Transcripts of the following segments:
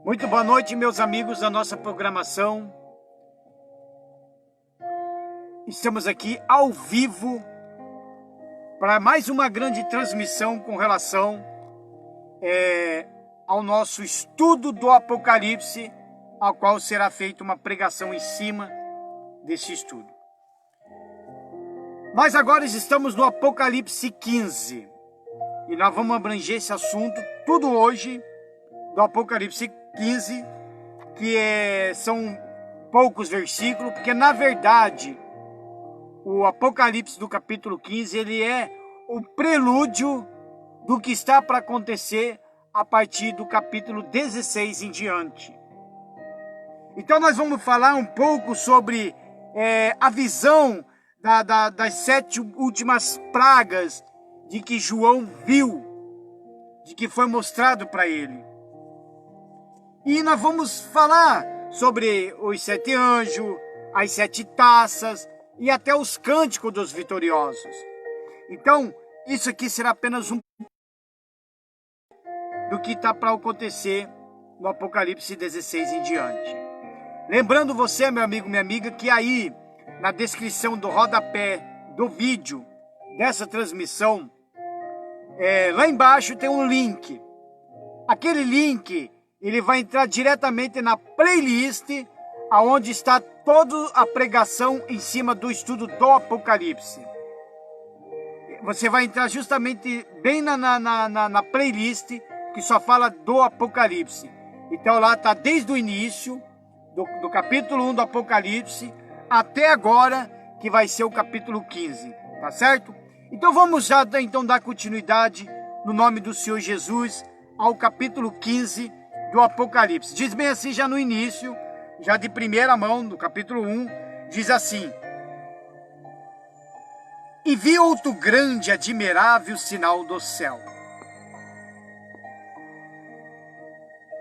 Muito boa noite, meus amigos da nossa programação. Estamos aqui ao vivo para mais uma grande transmissão com relação ao nosso estudo do Apocalipse, ao qual será feita uma pregação em cima desse estudo. Nós agora estamos no Apocalipse 15 e nós vamos abranger esse assunto tudo hoje do Apocalipse 15, que são poucos versículos, porque na verdade o Apocalipse do capítulo 15 ele é o prelúdio do que está para acontecer a partir do capítulo 16 em diante. Então nós vamos falar um pouco sobre a visão das 7 últimas pragas de que João viu, de que foi mostrado para ele. E nós vamos falar sobre os 7 anjos, as 7 taças e até os cânticos dos vitoriosos. Então, isso aqui será apenas um do que está para acontecer no Apocalipse 16 em diante. Lembrando você, meu amigo, minha amiga, que aí na descrição do rodapé do vídeo dessa transmissão, lá embaixo tem um link. Aquele link ele vai entrar diretamente na playlist, aonde está toda a pregação em cima do estudo do Apocalipse. Você vai entrar justamente bem na playlist que só fala do Apocalipse. Então lá está desde o início do capítulo 1 do Apocalipse até agora, que vai ser o capítulo 15, tá certo? Então vamos já então dar continuidade no nome do Senhor Jesus ao capítulo 15 do Apocalipse. Diz bem assim já no início, já de primeira mão, do capítulo 1, diz assim: E vi outro grande, admirável sinal do céu.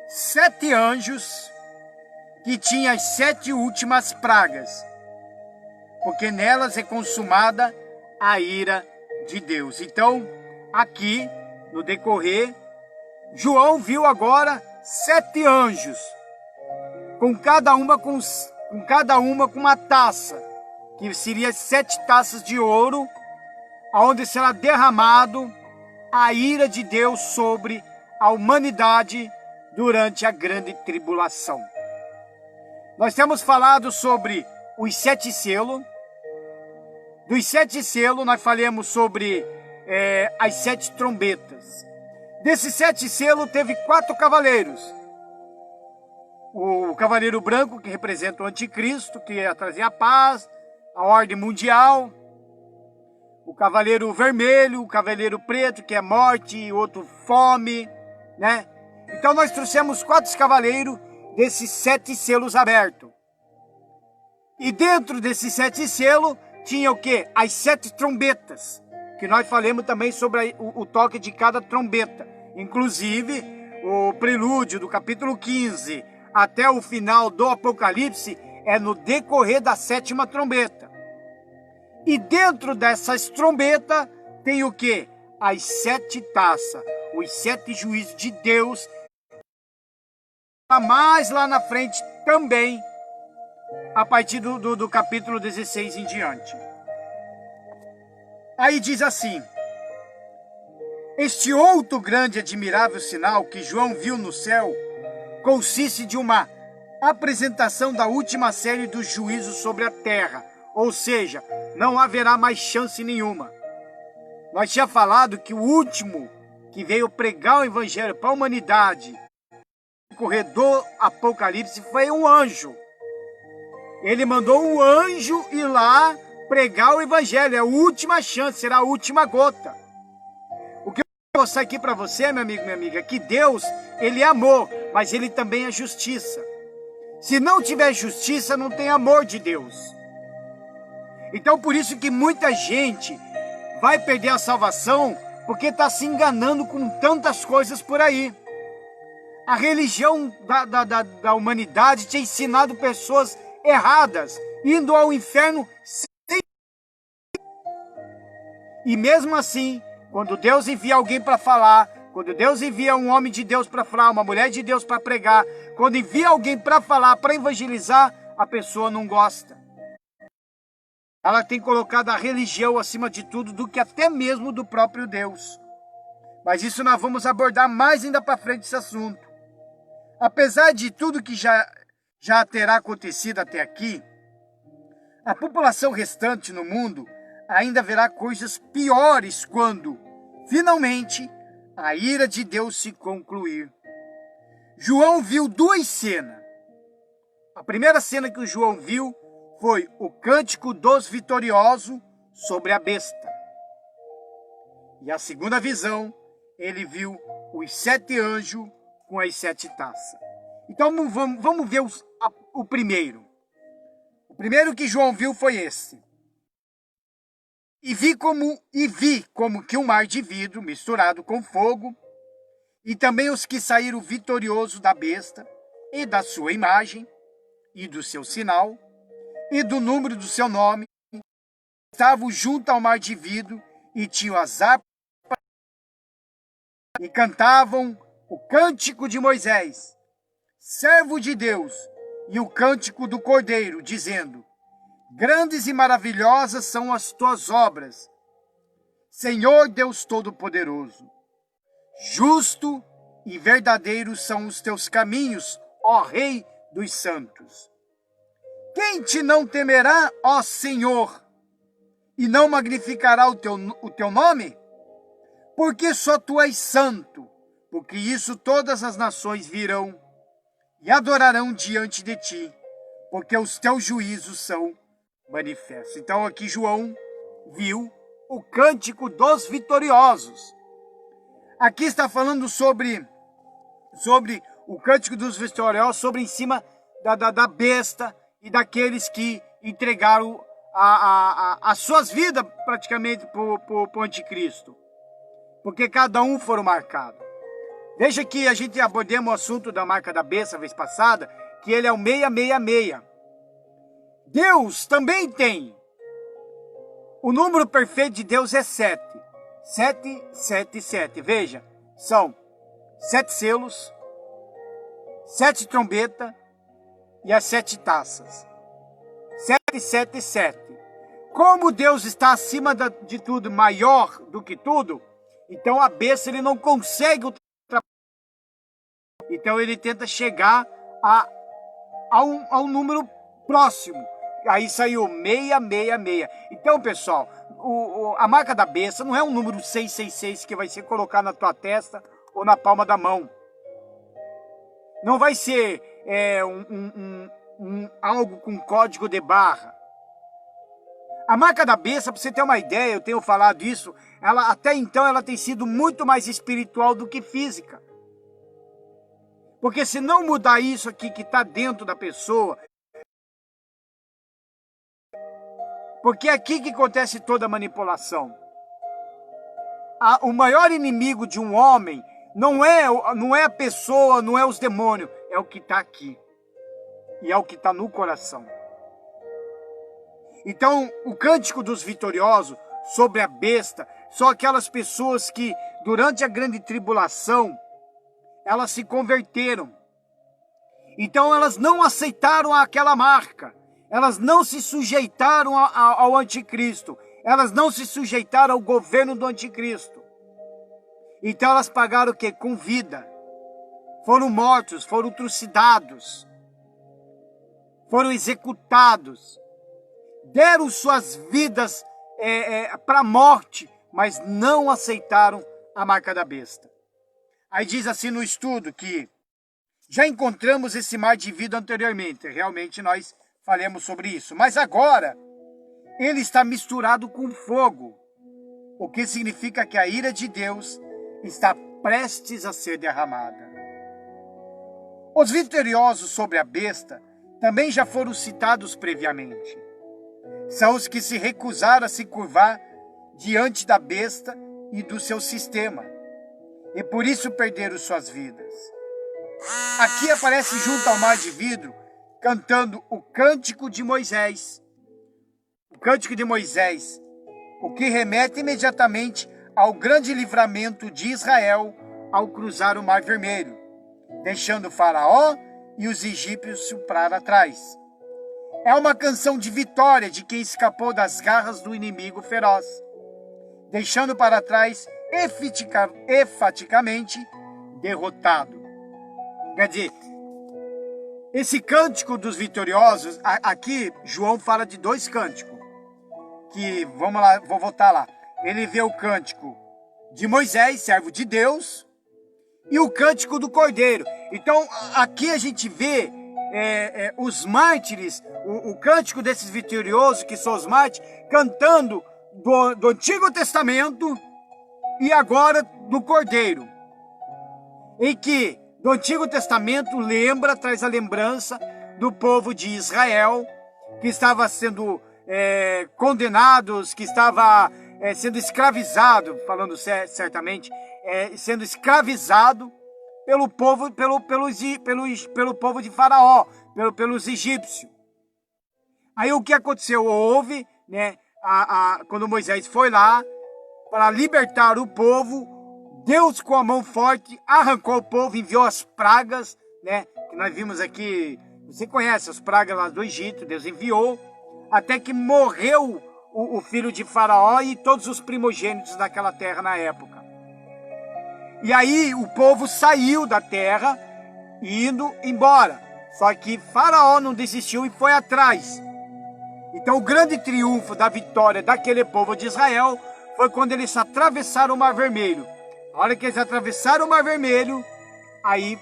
7 anjos que tinham as 7 últimas pragas, porque nelas é consumada a ira de Deus. Então, aqui, no decorrer, João viu agora 7 anjos, com cada uma com uma taça, que seria 7 taças de ouro, onde será derramado a ira de Deus sobre a humanidade durante a grande tribulação. Nós temos falado sobre os 7 selos. Dos 7 selos, nós falamos sobre as 7 trombetas. Desses 7 selos, teve 4 cavaleiros. O cavaleiro branco, que representa o anticristo, que ia trazer a paz, a ordem mundial. O cavaleiro vermelho, o cavaleiro preto, que é morte, e outro fome, né? Então nós trouxemos 4 cavaleiros desses 7 selos abertos. E dentro desses 7 selos, tinha o quê? As 7 trombetas, que nós falamos também sobre o toque de cada trombeta. Inclusive, o prelúdio do capítulo 15 até o final do Apocalipse é no decorrer da 7ª trombeta. E dentro dessas trombetas tem o quê? As 7 taças, os 7 juízos de Deus. Mais lá na frente também, a partir do capítulo 16 em diante. Aí diz assim: Este outro grande e admirável sinal que João viu no céu consiste de uma apresentação da última série dos juízos sobre a terra, ou seja, não haverá mais chance nenhuma. Nós tínhamos falado que o último que veio pregar o evangelho para a humanidade no correr do Apocalipse foi um anjo. Ele mandou um anjo ir lá pregar o evangelho. É a última chance, será a última gota. O que eu vou mostrar aqui para você, meu amigo, minha amiga, é que Deus, ele é amor, mas ele também é justiça. Se não tiver justiça, não tem amor de Deus. Então por isso que muita gente vai perder a salvação, porque está se enganando com tantas coisas por aí. A religião da humanidade tinha ensinado pessoas erradas, indo ao inferno sem... E mesmo assim, quando Deus envia alguém para falar Quando Deus envia um homem de Deus para falar, uma mulher de Deus para pregar, quando envia alguém para falar, para evangelizar, a pessoa não gosta. Ela tem colocado a religião acima de tudo, do que até mesmo do próprio Deus. Mas isso nós vamos abordar mais ainda para frente esse assunto. Apesar de tudo que já terá acontecido até aqui, a população restante no mundo ainda verá coisas piores quando, finalmente, a ira de Deus se concluir. João viu duas cenas. A primeira cena que o João viu foi o cântico dos vitoriosos sobre a besta. E a segunda visão, ele viu os 7 anjos com as 7 taças. Então vamos ver o primeiro. O primeiro que João viu foi esse. E vi como que um mar de vidro misturado com fogo, e também os que saíram vitoriosos da besta, e da sua imagem, e do seu sinal, e do número do seu nome, estavam junto ao mar de vidro, e tinham as harpas, e cantavam o cântico de Moisés, servo de Deus, e o cântico do Cordeiro, dizendo: grandes e maravilhosas são as tuas obras, Senhor Deus Todo-Poderoso. Justo e verdadeiro são os teus caminhos, ó Rei dos santos. Quem te não temerá, ó Senhor, e não magnificará o teu nome? Porque só tu és santo, porque isso todas as nações virão e adorarão diante de ti, porque os teus juízos são manifestos. Então aqui João viu o cântico dos vitoriosos. Aqui está falando sobre o cântico dos vitoriosos, sobre em cima da besta e daqueles que entregaram as suas vidas praticamente para o anticristo. Porque cada um foram marcados. Veja que a gente abordamos o assunto da marca da besta a vez passada, que ele é o 666. Deus também tem. O número perfeito de Deus é 7. 777. Veja, são 7 selos, 7 trombetas e as 7 taças. 777. Como Deus está acima de tudo, maior do que tudo, então a besta ele não consegue ultrapassar. Então ele tenta chegar a um número próximo. Aí saiu 666. Então, pessoal, a marca da besta não é um número 666 que vai ser colocado na tua testa ou na palma da mão. Não vai ser algo com código de barra. A marca da besta, para você ter uma ideia, eu tenho falado isso, até então ela tem sido muito mais espiritual do que física. Porque se não mudar isso aqui que está dentro da pessoa, porque é aqui que acontece toda a manipulação. O maior inimigo de um homem não é a pessoa, não é os demônios, é o que está aqui. E é o que está no coração. Então, o cântico dos vitoriosos sobre a besta são aquelas pessoas que, durante a grande tribulação, elas se converteram. Então, elas não aceitaram aquela marca. Elas não se sujeitaram ao anticristo. Elas não se sujeitaram ao governo do anticristo. Então, elas pagaram o quê? Com vida. Foram mortos, foram trucidados. Foram executados. Deram suas vidas para a morte, mas não aceitaram a marca da besta. Aí diz assim no estudo que já encontramos esse mar de vida anteriormente. Realmente nós falamos sobre isso. Mas agora, ele está misturado com fogo. O que significa que a ira de Deus está prestes a ser derramada. Os vitoriosos sobre a besta também já foram citados previamente. São os que se recusaram a se curvar diante da besta e do seu sistema. E por isso perderam suas vidas. Aqui aparece junto ao mar de vidro, cantando o cântico de Moisés. O cântico de Moisés, o que remete imediatamente ao grande livramento de Israel ao cruzar o Mar Vermelho, deixando Faraó e os egípcios para trás. É uma canção de vitória de quem escapou das garras do inimigo feroz, deixando para trás enfaticamente derrotado. Quer dizer, esse cântico dos vitoriosos, aqui João fala de dois cânticos, que, vamos lá, vou voltar lá. Ele vê o cântico de Moisés, servo de Deus, e o cântico do Cordeiro. Então, aqui a gente vê os mártires, o cântico desses vitoriosos, que são os mártires, cantando do Antigo Testamento e agora do Cordeiro. Em que, do Antigo Testamento, traz a lembrança do povo de Israel, que estava sendo condenados, que estava sendo escravizado, falando certamente, sendo escravizado pelo povo, pelo povo de Faraó, pelos egípcios. Aí o que aconteceu? Houve, né, quando Moisés foi lá para libertar o povo, Deus com a mão forte arrancou o povo, enviou as pragas, né, que nós vimos aqui, você conhece as pragas lá do Egito, Deus enviou, até que morreu o filho de Faraó e todos os primogênitos daquela terra na época. E aí o povo saiu da terra, indo embora. Só que Faraó não desistiu e foi atrás. Então o grande triunfo da vitória daquele povo de Israel foi quando eles atravessaram o Mar Vermelho. A hora que eles atravessaram o Mar Vermelho, aí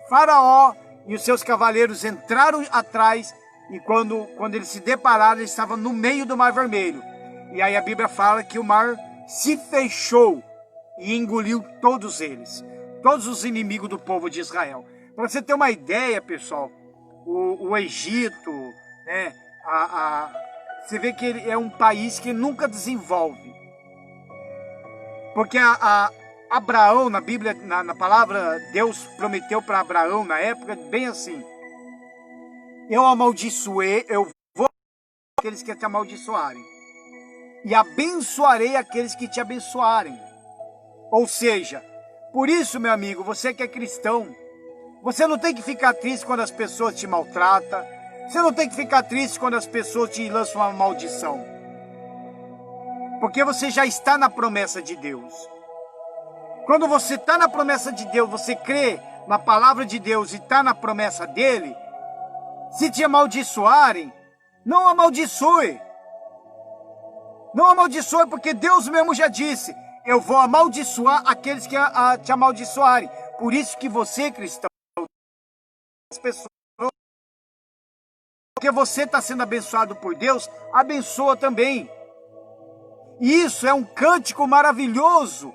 Faraó e os seus cavaleiros entraram atrás, e quando eles se depararam, eles estavam no meio do Mar Vermelho. E aí a Bíblia fala que o mar se fechou e engoliu todos eles, todos os inimigos do povo de Israel. Para você ter uma ideia, pessoal, o Egito, né, você vê que ele é um país que nunca desenvolve. Porque Abraão, na Bíblia, na palavra, Deus prometeu para Abraão, na época, bem assim: eu amaldiçoei, eu vou aqueles que te amaldiçoarem, e abençoarei aqueles que te abençoarem. Ou seja, por isso, meu amigo, você que é cristão, você não tem que ficar triste quando as pessoas te maltratam, você não tem que ficar triste quando as pessoas te lançam uma maldição, porque você já está na promessa de Deus. Quando você está na promessa de Deus, você crê na palavra de Deus e está na promessa dele, se te amaldiçoarem, não amaldiçoe. Não amaldiçoe, porque Deus mesmo já disse: eu vou amaldiçoar aqueles que te amaldiçoarem. Por isso que você, cristão, as pessoas, porque você está sendo abençoado por Deus, abençoa também. E isso é um cântico maravilhoso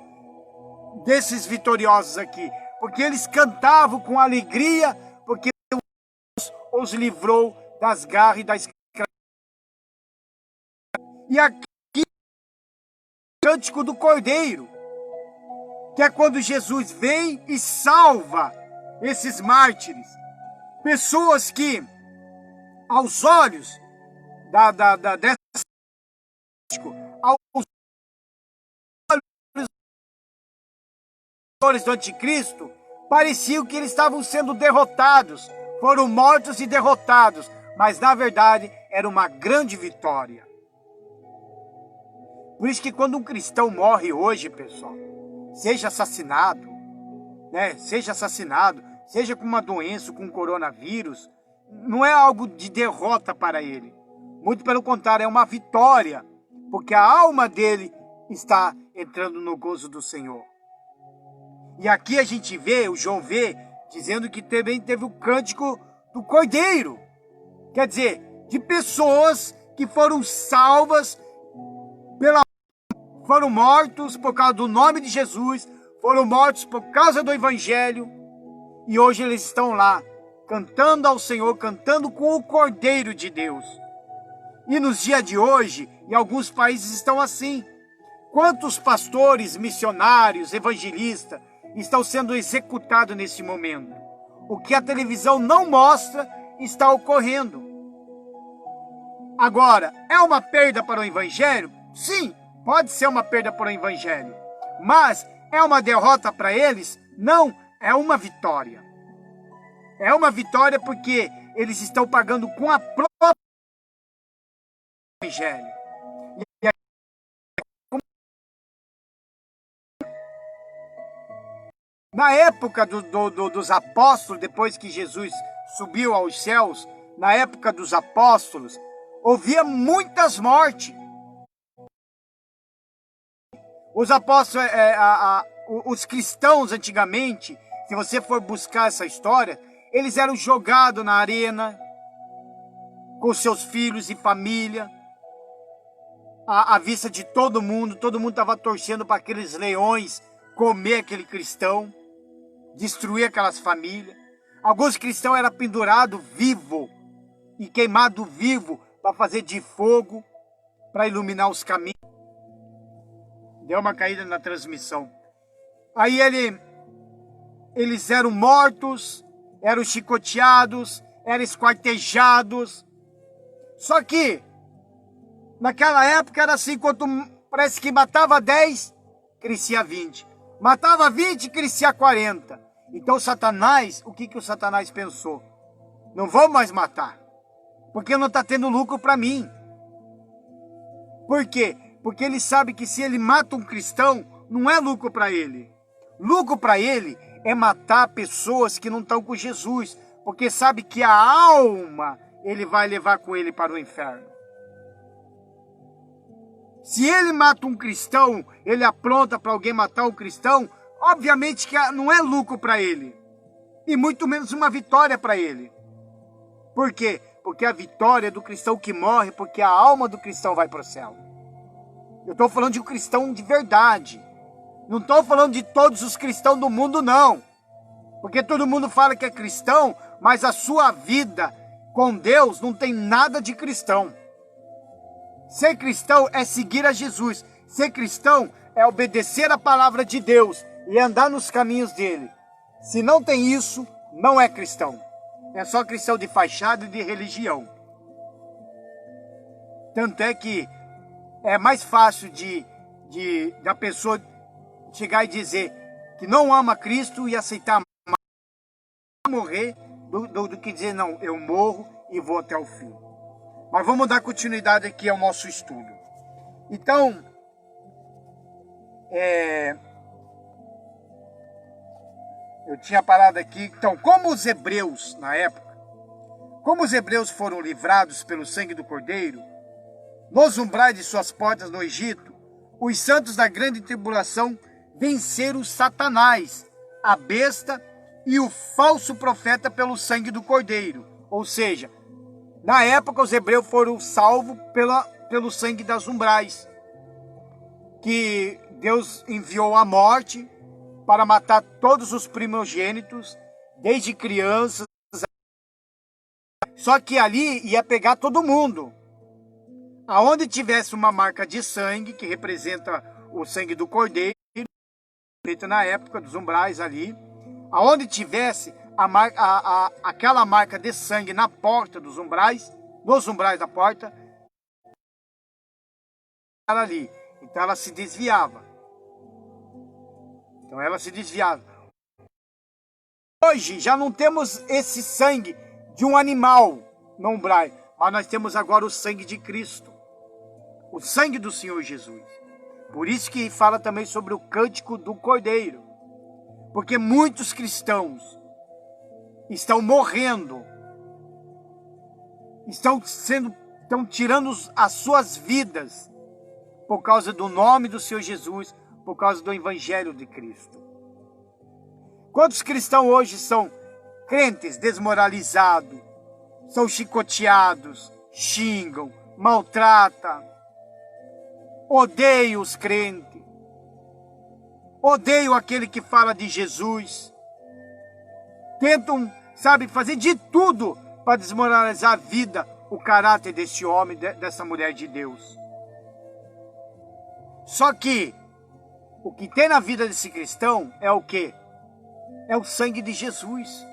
desses vitoriosos aqui, porque eles cantavam com alegria, porque Deus os livrou das garras e da escravidão. E aqui o cântico do Cordeiro, que é quando Jesus vem e salva esses mártires, pessoas que, aos olhos aos olhos do anticristo, pareciam que eles estavam sendo derrotados, foram mortos e derrotados, mas na verdade era uma grande vitória. Por isso que quando um cristão morre hoje, pessoal, seja assassinado, seja com uma doença, com coronavírus, não é algo de derrota para ele. Muito pelo contrário, é uma vitória, porque a alma dele está entrando no gozo do Senhor. E aqui a gente vê, o João vê, dizendo que também teve o cântico do Cordeiro. Quer dizer, de pessoas que foram salvas, foram mortos por causa do nome de Jesus, foram mortos por causa do Evangelho, e hoje eles estão lá, cantando ao Senhor, cantando com o Cordeiro de Deus. E nos dias de hoje, em alguns países estão assim. Quantos pastores, missionários, evangelistas estão sendo executados nesse momento? O que a televisão não mostra está ocorrendo. Agora, é uma perda para o Evangelho? Sim, pode ser uma perda para o Evangelho. Mas é uma derrota para eles? Não, é uma vitória. É uma vitória porque eles estão pagando com a própria evangelho. E na época dos apóstolos, depois que Jesus subiu aos céus, na época dos apóstolos, havia muitas mortes. Os apóstolos, os cristãos antigamente, se você for buscar essa história, eles eram jogados na arena, com seus filhos e família, à vista de todo mundo estava torcendo para aqueles leões comer aquele cristão, destruir aquelas famílias. Alguns cristãos eram pendurados vivo e queimado vivo para fazer de fogo, para iluminar os caminhos. Deu uma caída na transmissão. Aí eles eram mortos, eram chicoteados, eram esquartejados. Só que, naquela época era assim, quando parece que matava 10, crescia 20. Matava 20, crescia 40. Então Satanás, o que o Satanás pensou? Não vou mais matar, porque não está tendo lucro para mim. Por quê? Porque ele sabe que se ele mata um cristão, não é lucro para ele. Lucro para ele é matar pessoas que não estão com Jesus, porque sabe que a alma ele vai levar com ele para o inferno. Se ele mata um cristão, ele apronta para alguém matar um cristão, obviamente que não é lucro para ele. E muito menos uma vitória para ele. Por quê? Porque a vitória é do cristão que morre, porque a alma do cristão vai para o céu. Eu estou falando de um cristão de verdade. Não estou falando de todos os cristãos do mundo, não. Porque todo mundo fala que é cristão, mas a sua vida com Deus não tem nada de cristão. Ser cristão é seguir a Jesus. Ser cristão é obedecer a palavra de Deus e andar nos caminhos dele. Se não tem isso, não é cristão. É só cristão de fachada e de religião. Tanto é que é mais fácil da pessoa chegar e dizer que não ama Cristo e aceitar morrer do que dizer, não, eu morro e vou até o fim. Mas vamos dar continuidade aqui ao nosso estudo. Então, eu tinha parado aqui. Então, como os hebreus, na época, como os hebreus foram livrados pelo sangue do Cordeiro, nos umbrais de suas portas no Egito, os santos da grande tribulação venceram Satanás, a besta e o falso profeta pelo sangue do Cordeiro. Ou seja, na época os hebreus foram salvos pelo sangue das umbrais, que Deus enviou a morte para matar todos os primogênitos, desde crianças. Só que ali ia pegar todo mundo. Aonde tivesse uma marca de sangue, que representa o sangue do Cordeiro, feita na época dos umbrais ali, aonde tivesse aquela marca de sangue na porta dos umbrais, nos umbrais da porta, era ali. Então ela se desviava. Hoje já não temos esse sangue de um animal no umbral, mas nós temos agora o sangue de Cristo, o sangue do Senhor Jesus. Por isso que fala também sobre o cântico do Cordeiro, porque muitos cristãos estão morrendo, estão tirando as suas vidas por causa do nome do Senhor Jesus, por causa do Evangelho de Cristo. Quantos cristãos hoje são crentes desmoralizados, são chicoteados, xingam, maltratam, odeiam os crentes, odeiam aquele que fala de Jesus, tentam, fazer de tudo para desmoralizar a vida, o caráter desse homem, dessa mulher de Deus. Só que o que tem na vida desse cristão é o quê? É o sangue de Jesus.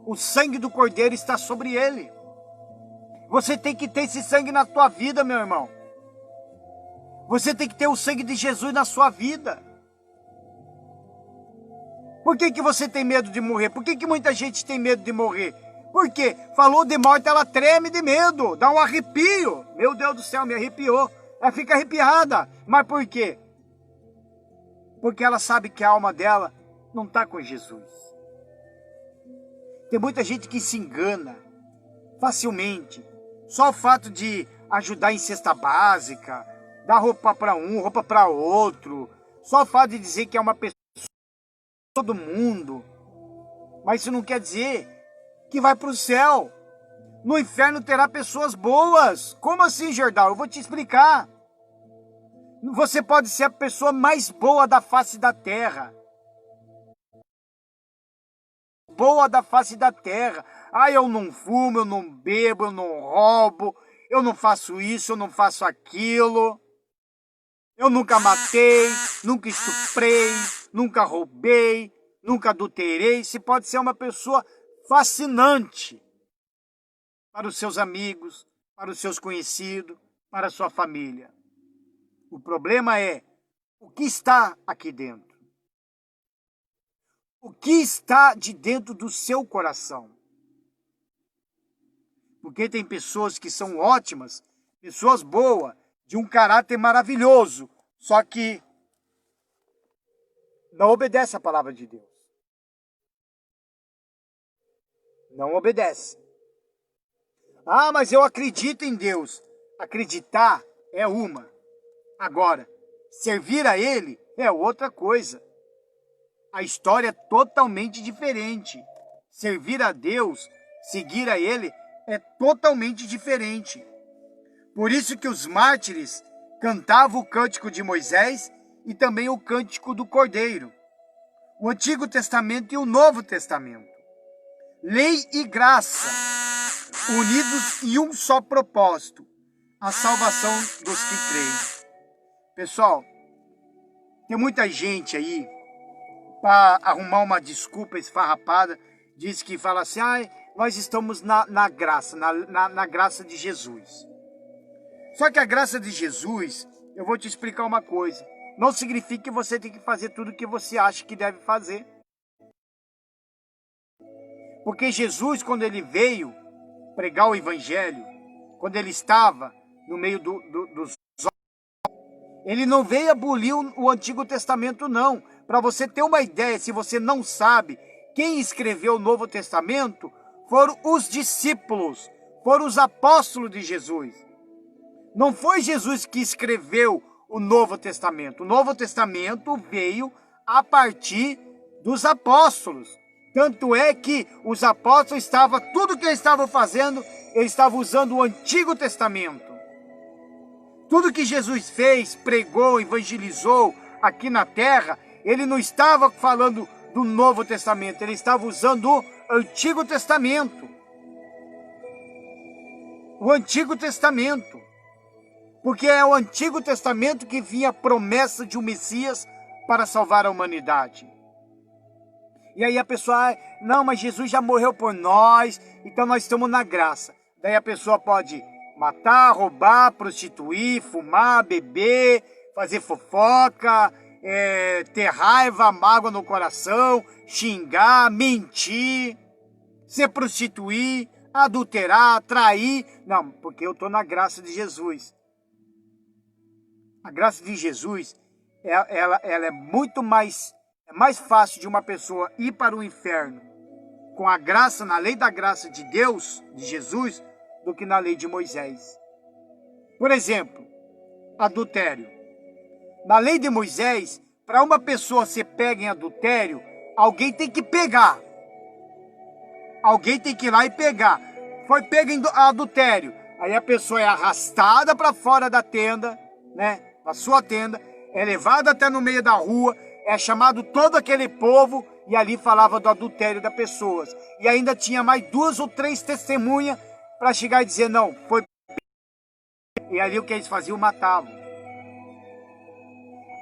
O sangue do Cordeiro está sobre ele. Você tem que ter esse sangue na tua vida, meu irmão. Você tem que ter o sangue de Jesus na sua vida. Por que você tem medo de morrer? Por que muita gente tem medo de morrer? Por quê? Falou de morte, ela treme de medo, dá um arrepio. Meu Deus do céu, me arrepiou. Ela fica arrepiada. Mas por quê? Porque ela sabe que a alma dela não está com Jesus. Tem muita gente que se engana facilmente. Só o fato de ajudar em cesta básica, dar roupa para um, roupa para outro. Só o fato de dizer que é uma pessoa de todo mundo. Mas isso não quer dizer que vai para o céu. No inferno terá pessoas boas. Como assim, Jordão? Eu vou te explicar. Você pode ser a pessoa mais boa da face da terra. Boa da face da terra. Ah, eu não fumo, eu não bebo, eu não roubo, eu não faço isso, eu não faço aquilo. Eu nunca matei, nunca estuprei, nunca roubei, nunca adulterei. Você pode ser uma pessoa fascinante para os seus amigos, para os seus conhecidos, para a sua família. O problema é o que está aqui dentro. O que está de dentro do seu coração. Porque tem pessoas que são ótimas, pessoas boas, de um caráter maravilhoso, só que não obedece à palavra de Deus. Não obedece. Ah, mas eu acredito em Deus. Acreditar é uma. Agora, servir a Ele é outra coisa. A história é totalmente diferente. Servir a Deus, seguir a Ele, é totalmente diferente. Por isso que os mártires cantavam o cântico de Moisés e também o cântico do Cordeiro. O Antigo Testamento e o Novo Testamento. Lei e graça, unidos em um só propósito, a salvação dos que creem. Pessoal, tem muita gente aí, para arrumar uma desculpa esfarrapada, diz que fala assim, nós estamos na graça, na graça de Jesus. Só que a graça de Jesus, eu vou te explicar uma coisa, não significa que você tem que fazer tudo o que você acha que deve fazer. Porque Jesus, quando ele veio pregar o evangelho, quando ele estava no meio dos homens, ele não veio abolir o Antigo Testamento, não. Para você ter uma ideia, se você não sabe, quem escreveu o Novo Testamento foram os discípulos, foram os apóstolos de Jesus. Não foi Jesus que escreveu o Novo Testamento. O Novo Testamento veio a partir dos apóstolos. Tanto é que os apóstolos tudo que eles estavam fazendo, eles estavam usando o Antigo Testamento. Tudo que Jesus fez, pregou, evangelizou aqui na terra, ele não estava falando do Novo Testamento, ele estava usando o Antigo Testamento. O Antigo Testamento. Porque é o Antigo Testamento que vinha a promessa de um Messias para salvar a humanidade. E aí a pessoa, não, mas Jesus já morreu por nós, então nós estamos na graça. Daí a pessoa pode matar, roubar, prostituir, fumar, beber, fazer fofoca, ter raiva, mágoa no coração, xingar, mentir, se prostituir, adulterar, trair. Não, porque eu estou na graça de Jesus. A graça de Jesus, ela é muito mais fácil de uma pessoa ir para o inferno com a graça, na lei da graça de Deus, de Jesus, do que na lei de Moisés. Por exemplo, adultério. Na lei de Moisés, para uma pessoa ser pega em adultério, alguém tem que pegar. Alguém tem que ir lá e pegar. Foi pega em adultério. Aí a pessoa é arrastada para fora da tenda, né? A sua tenda, é levada até no meio da rua, é chamado todo aquele povo e ali falava do adultério das pessoas. E ainda tinha mais 2 ou 3 testemunhas para chegar e dizer, não, foi... E ali o que eles faziam, matavam.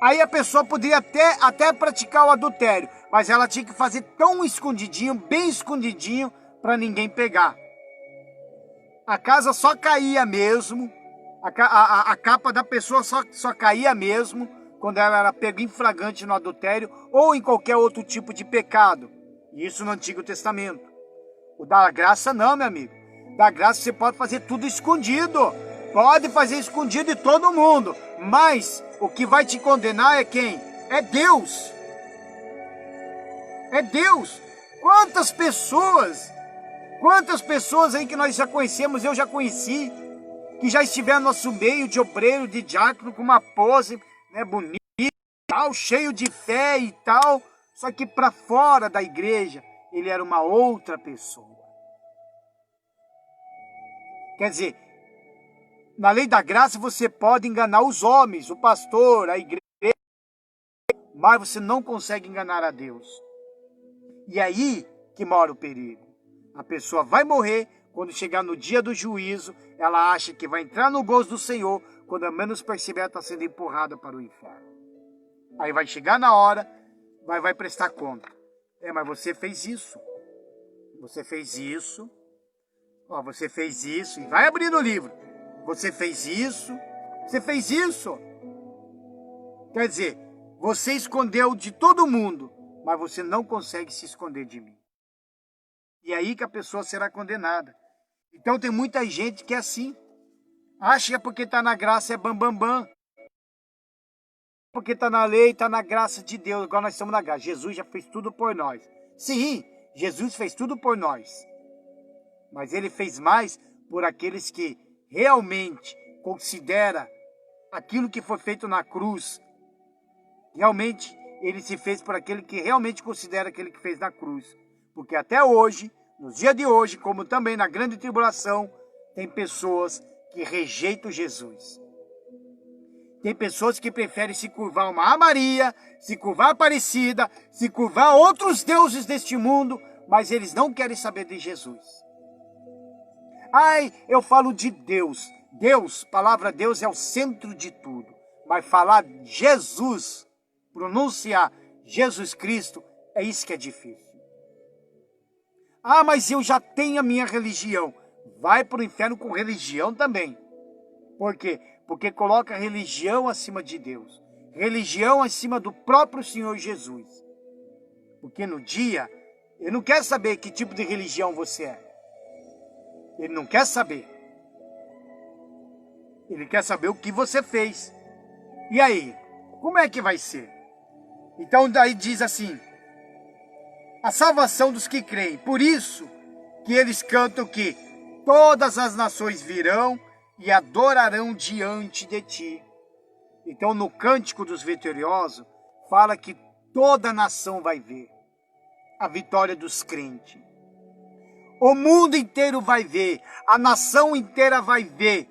Aí a pessoa poderia até praticar o adultério, mas ela tinha que fazer tão escondidinho, bem escondidinho, para ninguém pegar. A casa só caía mesmo, a capa da pessoa só caía mesmo quando ela era pega em flagrante no adultério ou em qualquer outro tipo de pecado. Isso no Antigo Testamento. O da graça não, meu amigo. Da graça você pode fazer tudo escondido. Pode fazer escondido de todo mundo. Mas o que vai te condenar é quem? É Deus. É Deus. Quantas pessoas aí que nós já conhecemos, eu já conheci, que já estiveram no nosso meio de obreiro, de diácono, com uma pose, né, bonita, tal, cheio de fé e tal, só que para fora da igreja ele era uma outra pessoa. Quer dizer, na lei da graça você pode enganar os homens, o pastor, a igreja, mas você não consegue enganar a Deus. E é aí que mora o perigo. A pessoa vai morrer, quando chegar no dia do juízo, ela acha que vai entrar no gozo do Senhor, quando a menos perceber, ela está sendo empurrada para o inferno. Aí vai chegar na hora, vai prestar conta. Mas você fez isso. Você fez isso. Você fez isso. E vai abrir no livro. Você fez isso. Você fez isso. Quer dizer, você escondeu de todo mundo, mas você não consegue se esconder de mim. E é aí que a pessoa será condenada. Então tem muita gente que é assim. Acha que porque está na graça é bam. Porque está na lei, está na graça de Deus. Agora nós estamos na graça. Jesus já fez tudo por nós. Sim, Jesus fez tudo por nós. Mas ele fez mais por aqueles que realmente considera aquilo que foi feito na cruz. Realmente, ele se fez por aquele que realmente considera aquele que fez na cruz. Porque até hoje, nos dias de hoje, como também na grande tribulação, tem pessoas que rejeitam Jesus. Tem pessoas que preferem se curvar a uma Maria, se curvar a Aparecida, se curvar a outros deuses deste mundo, mas eles não querem saber de Jesus. Ai, eu falo de Deus. Deus, palavra Deus é o centro de tudo. Mas falar Jesus, pronunciar Jesus Cristo, é isso que é difícil. Ah, mas eu já tenho a minha religião. Vai para o inferno com religião também. Por quê? Porque coloca a religião acima de Deus. Religião acima do próprio Senhor Jesus. Porque no dia, ele não quer saber que tipo de religião você é. Ele não quer saber. Ele quer saber o que você fez. E aí, como é que vai ser? Então daí diz assim, a salvação dos que creem. Por isso que eles cantam que todas as nações virão e adorarão diante de ti. Então no Cântico dos Vitoriosos, fala que toda nação vai ver a vitória dos crentes. O mundo inteiro vai ver, a nação inteira vai ver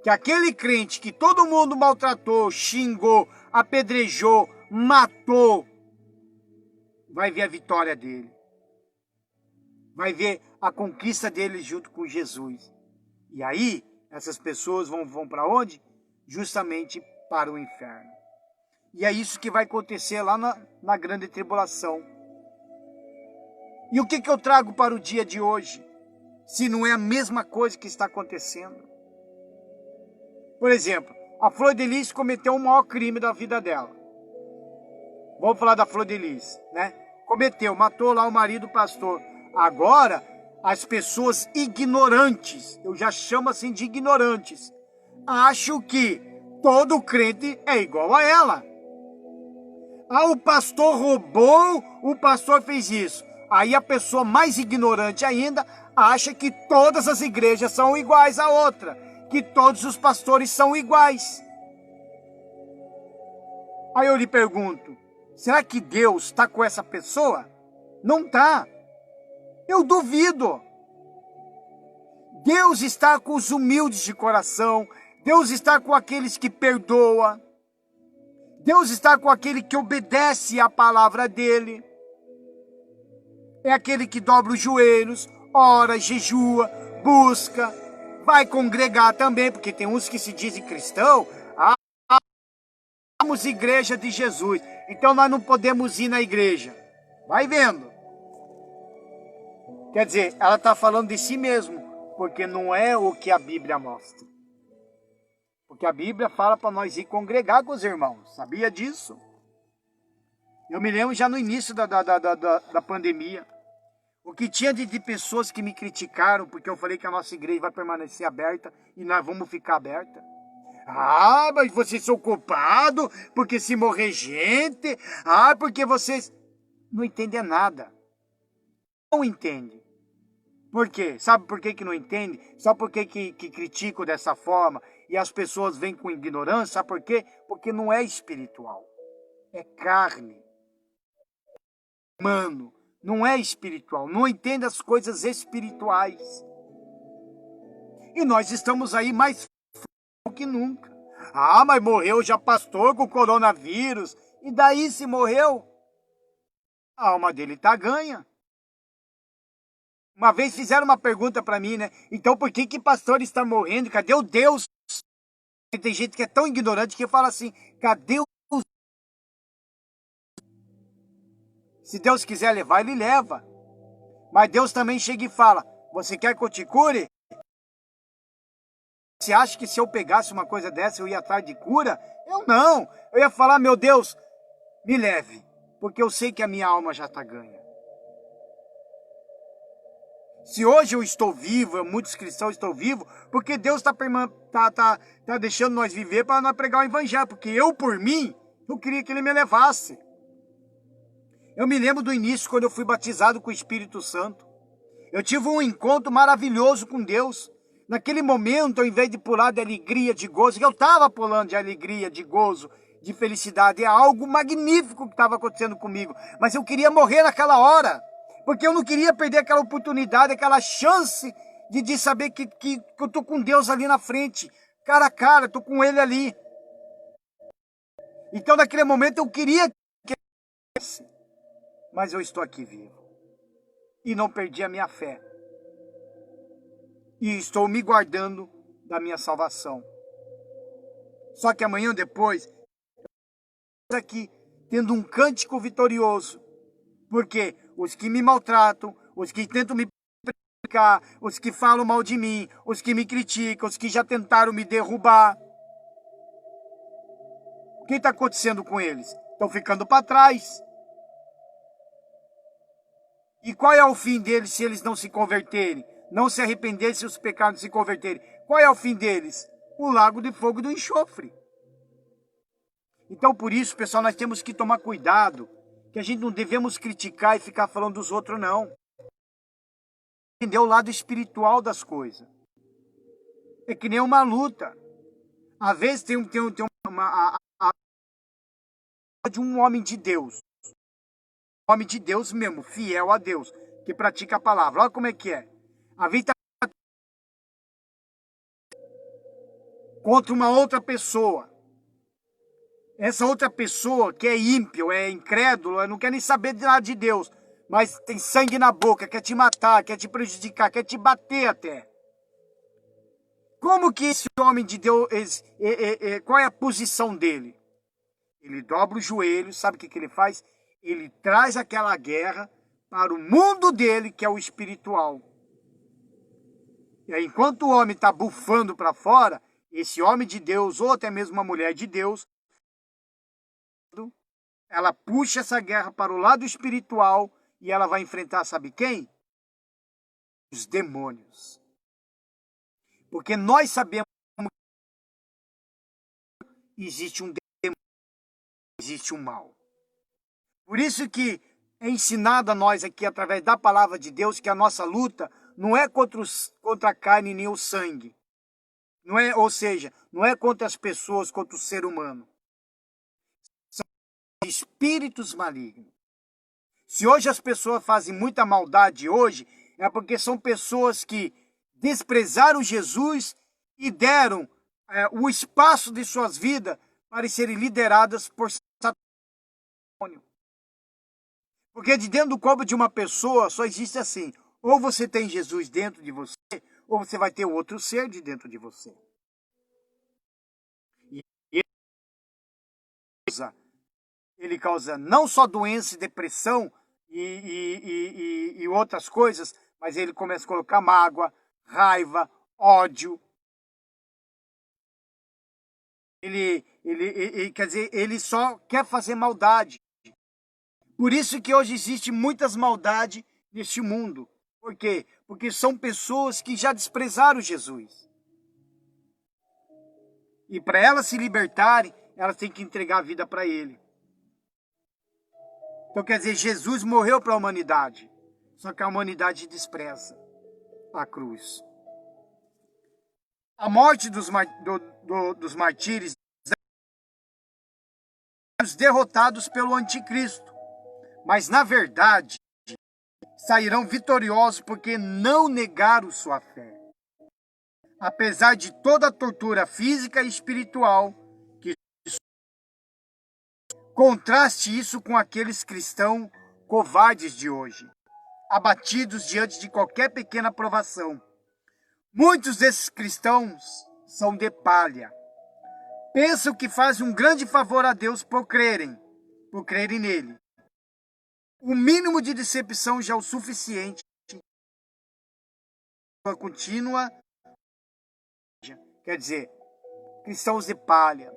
que aquele crente que todo mundo maltratou, xingou, apedrejou, matou, vai ver a vitória dele. Vai ver a conquista dele junto com Jesus. E aí, essas pessoas vão para onde? Justamente para o inferno. E é isso que vai acontecer lá na grande tribulação. E o que eu trago para o dia de hoje? Se não é a mesma coisa que está acontecendo. Por exemplo, a Flor de Lis cometeu o maior crime da vida dela. Vamos falar da Flor de Lis, né? Matou lá o marido pastor. Agora, as pessoas ignorantes, eu já chamo assim de ignorantes, acham que todo crente é igual a ela. Ah, o pastor roubou, o pastor fez isso. Aí a pessoa mais ignorante ainda acha que todas as igrejas são iguais à outra, que todos os pastores são iguais. Aí eu lhe pergunto, será que Deus está com essa pessoa? Não está. Eu duvido. Deus está com os humildes de coração. Deus está com aqueles que perdoam. Deus está com aquele que obedece à palavra dele. É aquele que dobra os joelhos, ora, jejua, busca, vai congregar também, porque tem uns que se dizem cristão. Somos igreja de Jesus, então nós não podemos ir na igreja. Vai vendo. Quer dizer, ela está falando de si mesmo, porque não é o que a Bíblia mostra. Porque a Bíblia fala para nós ir congregar com os irmãos. Sabia disso? Eu me lembro já no início da pandemia. O que tinha de pessoas que me criticaram porque eu falei que a nossa igreja vai permanecer aberta e nós vamos ficar aberta. Ah, mas vocês são culpados porque se morrer gente. Ah, porque vocês não entendem nada. Não entendem. Por quê? Sabe por que não entende? Sabe por que criticam dessa forma? E as pessoas vêm com ignorância? Sabe por quê? Porque não é espiritual. É carne. Humano. Não é espiritual. Não entende as coisas espirituais. E nós estamos aí mais que nunca. Ah, mas morreu já pastor com coronavírus. E daí se morreu? A alma dele tá ganha. Uma vez fizeram uma pergunta para mim, né? Então por que pastor está morrendo? Cadê o Deus? E tem gente que é tão ignorante que fala assim, cadê o Deus? Se Deus quiser levar, ele leva. Mas Deus também chega e fala, você quer que eu te cure? Você acha que se eu pegasse uma coisa dessa eu ia atrás de cura? Eu não. Eu ia falar, meu Deus, me leve. Porque eu sei que a minha alma já está ganha. Se hoje eu estou vivo, muitos cristãos estão vivos, porque Deus está deixando nós viver para nós pregar o evangelho. Porque eu, por mim, eu queria que ele me levasse. Eu me lembro do início, quando eu fui batizado com o Espírito Santo. Eu tive um encontro maravilhoso com Deus. Naquele momento, ao invés de pular de alegria, de gozo, que eu estava pulando de alegria, de gozo, de felicidade, é algo magnífico que estava acontecendo comigo. Mas eu queria morrer naquela hora. Porque eu não queria perder aquela oportunidade, aquela chance de saber que eu estou com Deus ali na frente. Cara a cara, estou com Ele ali. Então, naquele momento, eu queria que ele fosse. Mas eu estou aqui vivo. E não perdi a minha fé. E estou me guardando da minha salvação. Só que amanhã depois, aqui, tendo um cântico vitorioso. Porque os que me maltratam, os que tentam me prejudicar, os que falam mal de mim, os que me criticam, os que já tentaram me derrubar. O que está acontecendo com eles? Estão ficando para trás. E qual é o fim deles se eles não se converterem? Não se arrependerem se os pecados se converterem? Qual é o fim deles? O lago de fogo e do enxofre. Então, por isso, pessoal, nós temos que tomar cuidado, que a gente não devemos criticar e ficar falando dos outros, não. Entender o lado espiritual das coisas. É que nem uma luta. Às vezes tem uma de um homem de Deus. Homem de Deus mesmo, fiel a Deus, que pratica a palavra. Olha como é que é. A vida contra uma outra pessoa. Essa outra pessoa que é ímpio, é incrédulo, não quer nem saber de nada de Deus, mas tem sangue na boca, quer te matar, quer te prejudicar, quer te bater até. Como que esse homem de Deus, qual é a posição dele? Ele dobra os joelhos, sabe o que ele faz? Ele traz aquela guerra para o mundo dele, que é o espiritual. E aí, enquanto o homem está bufando para fora, esse homem de Deus, ou até mesmo uma mulher de Deus, ela puxa essa guerra para o lado espiritual e ela vai enfrentar, sabe quem? Os demônios. Porque nós sabemos que existe um demônio, existe um mal. Por isso que é ensinado a nós aqui, através da palavra de Deus, que a nossa luta não é contra a carne nem o sangue. Não é, ou seja, não é contra as pessoas, contra o ser humano. São espíritos malignos. Se hoje as pessoas fazem muita maldade hoje, é porque são pessoas que desprezaram Jesus e deram o espaço de suas vidas para serem lideradas por Satã. Porque de dentro do corpo de uma pessoa só existe assim, ou você tem Jesus dentro de você, ou você vai ter outro ser de dentro de você. E ele causa não só doença e depressão e outras coisas, mas ele começa a colocar mágoa, raiva, ódio. Quer dizer, ele só quer fazer maldade. Por isso que hoje existe muitas maldades neste mundo. Por quê? Porque são pessoas que já desprezaram Jesus. E para elas se libertarem, elas têm que entregar a vida para ele. Então quer dizer, Jesus morreu para a humanidade. Só que a humanidade despreza a cruz. A morte dos martírios, derrotados pelo anticristo. Mas na verdade, sairão vitoriosos porque não negaram sua fé. Apesar de toda a tortura física e espiritual, contraste isso com aqueles cristãos covardes de hoje, abatidos diante de qualquer pequena provação. Muitos desses cristãos são de palha. Pensam que fazem um grande favor a Deus por crerem nele. O mínimo de decepção já é o suficiente. Contínua, quer dizer, cristãos de palha.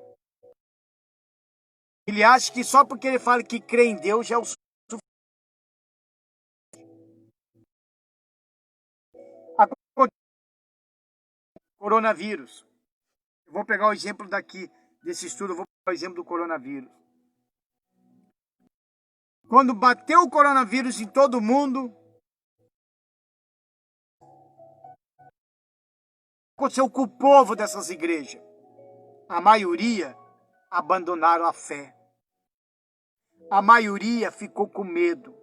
Ele acha que só porque ele fala que crê em Deus já é o suficiente. Coronavírus. Eu vou pegar o exemplo desse estudo, eu vou pegar o exemplo do coronavírus. Quando bateu o coronavírus em todo mundo, aconteceu com o povo dessas igrejas. A maioria abandonaram a fé. A maioria ficou com medo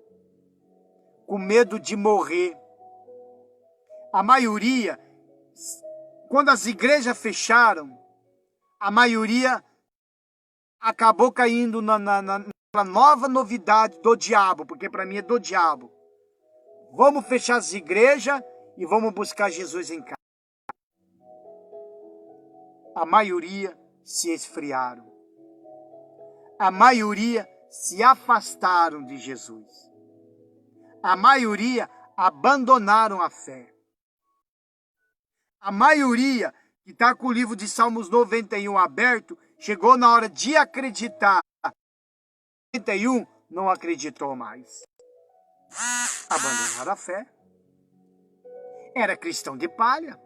de morrer. A maioria, quando as igrejas fecharam, a maioria acabou caindo na nova novidade do diabo, porque para mim é do diabo. Vamos fechar as igrejas e vamos buscar Jesus em casa. A maioria se esfriaram. A maioria se afastaram de Jesus. A maioria abandonaram a fé. A maioria que está com o livro de Salmos 91 aberto, chegou na hora de acreditar. 91 não acreditou mais. Abandonaram a fé. Era cristão de palha.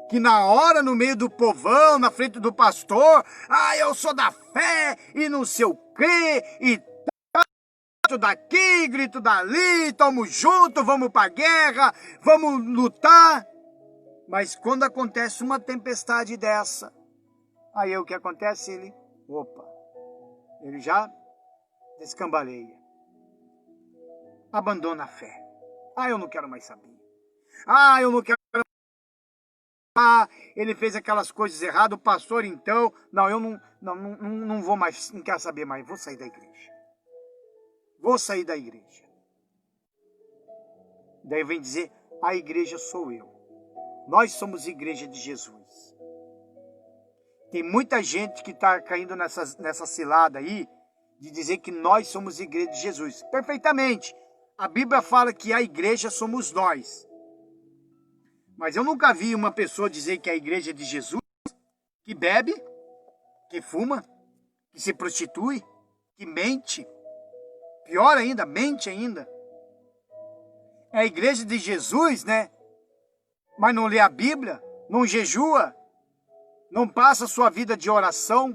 Que na hora, no meio do povão, na frente do pastor, eu sou da fé, e não sei o quê, e grito daqui, grito dali, tamo junto, vamos pra guerra, vamos lutar. Mas quando acontece uma tempestade dessa, aí o que acontece? Ele já descambaleia. Abandona a fé. Eu não quero mais saber. Eu não quero. Ele fez aquelas coisas erradas, o pastor então, eu não vou mais, não quero saber mais, vou sair da igreja. Vou sair da igreja. Daí vem dizer, a igreja sou eu. Nós somos igreja de Jesus. Tem muita gente que está caindo nessa cilada aí, de dizer que nós somos igreja de Jesus. Perfeitamente. A Bíblia fala que a igreja somos nós. Mas eu nunca vi uma pessoa dizer que é a igreja de Jesus, que bebe, que fuma, que se prostitui, que mente. Pior ainda, mente ainda. É a igreja de Jesus, né? Mas não lê a Bíblia, não jejua, não passa a sua vida de oração,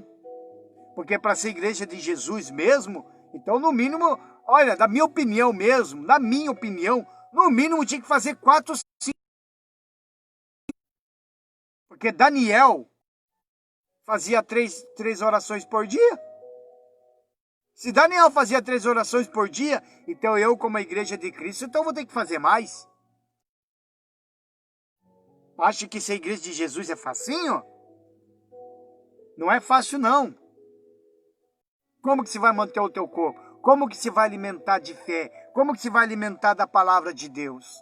porque para ser igreja de Jesus mesmo, então no mínimo, olha, na minha opinião, no mínimo tinha que fazer 4, 5. Porque Daniel fazia 3 orações por dia. Se Daniel fazia 3 orações por dia, então eu, como a igreja de Cristo, então vou ter que fazer mais. Acha que ser igreja de Jesus é facinho? Não é fácil, não. Como que se vai manter o teu corpo? Como que se vai alimentar de fé? Como que se vai alimentar da palavra de Deus?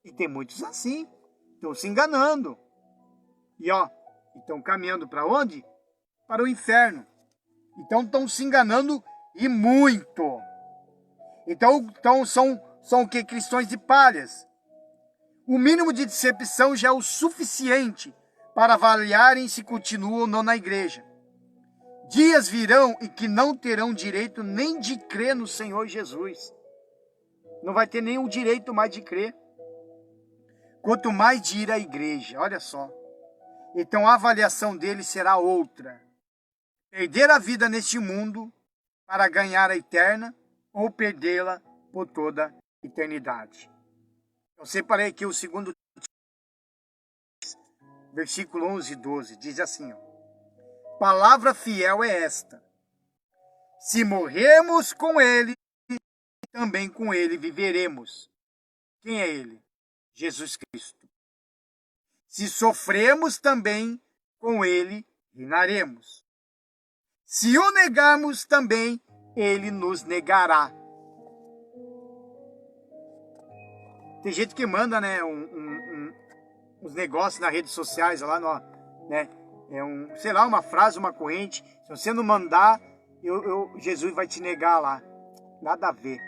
E tem muitos assim, estão se enganando. E estão caminhando para onde? Para o inferno. Então estão se enganando e muito. Então são o que? Cristãos de palhas. O mínimo de decepção já é o suficiente para avaliarem se continuam ou não na igreja. Dias virão e que não terão direito nem de crer no Senhor Jesus. Não vai ter nenhum direito mais de crer. Quanto mais de ir à igreja, olha só. Então a avaliação dele será outra. Perder a vida neste mundo para ganhar a eterna ou perdê-la por toda a eternidade. Eu separei aqui o segundo versículo 11 e 12. Diz assim, ó. Palavra fiel é esta. Se morrermos com ele, também com ele viveremos. Quem é ele? Jesus Cristo. Se sofremos, também com ele reinaremos. Se o negarmos, também ele nos negará. Tem gente que manda, né, uns negócios nas redes sociais lá, né? Sei lá, uma frase, uma corrente. Se você não mandar, Jesus vai te negar lá. Nada a ver.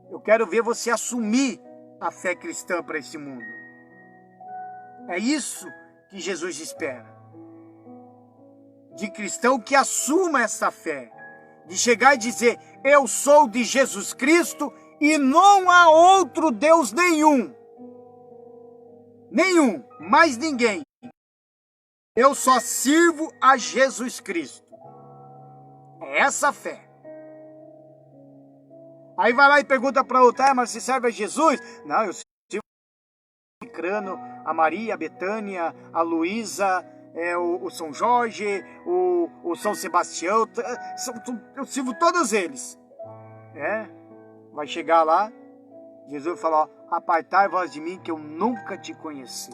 Eu quero ver você assumir a fé cristã para esse mundo. É isso que Jesus espera. De cristão que assuma essa fé. De chegar e dizer, eu sou de Jesus Cristo e não há outro Deus nenhum. Nenhum, mais ninguém. Eu só sirvo a Jesus Cristo. É essa a fé. Aí vai lá e pergunta para outra, mas você serve a Jesus? Não, eu sirvo a Crano, a Maria, a Betânia, a Luísa, o São Jorge, o São Sebastião. Eu sirvo todos eles. Vai chegar lá, Jesus vai falar, apartai-vos de mim que eu nunca te conheci.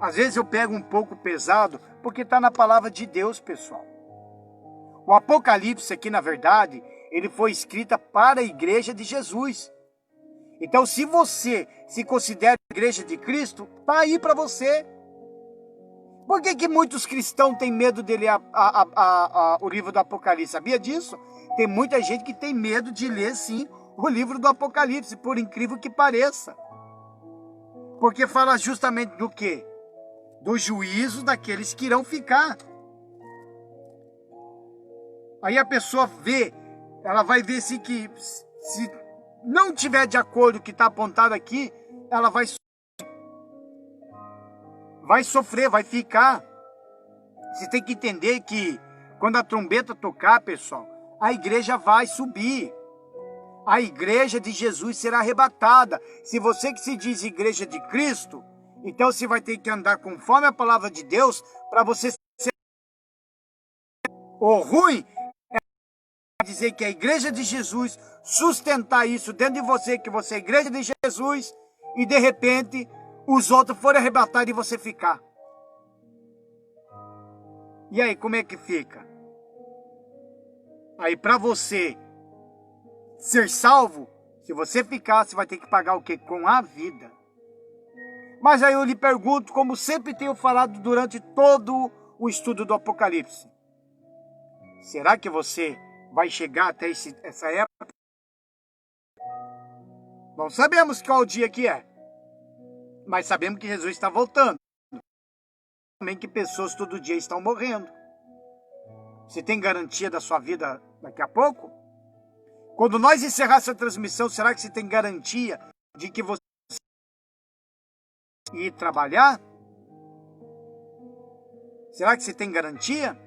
Às vezes eu pego um pouco pesado, porque está na palavra de Deus, pessoal. O Apocalipse aqui, na verdade, ele foi escrito para a igreja de Jesus. Então, se você se considera a igreja de Cristo, está aí para você. Por que muitos cristãos têm medo de ler o livro do Apocalipse? Sabia disso? Tem muita gente que tem medo de ler, sim, o livro do Apocalipse, por incrível que pareça. Porque fala justamente do quê? Do juízo daqueles que irão ficar. Aí a pessoa vê, ela vai ver assim que se não tiver de acordo com o que está apontado aqui, ela vai sofrer, vai ficar. Você tem que entender que quando a trombeta tocar, pessoal, a igreja vai subir. A igreja de Jesus será arrebatada. Se você que se diz igreja de Cristo, então você vai ter que andar conforme a palavra de Deus para você ser. O ruim é dizer que a igreja de Jesus, sustentar isso dentro de você, que você é a igreja de Jesus, e de repente os outros forem arrebatados e você ficar. E aí, como é que fica? Aí para você ser salvo, se você ficar, você vai ter que pagar o quê? Com a vida. Mas aí eu lhe pergunto, como sempre tenho falado durante todo o estudo do Apocalipse, será que você vai chegar até essa época? Não sabemos qual dia que é, mas sabemos que Jesus está voltando. Também que pessoas todo dia estão morrendo. Você tem garantia da sua vida daqui a pouco? Quando nós encerrar essa transmissão, será que você tem garantia de que você ir trabalhar? Será que você tem garantia?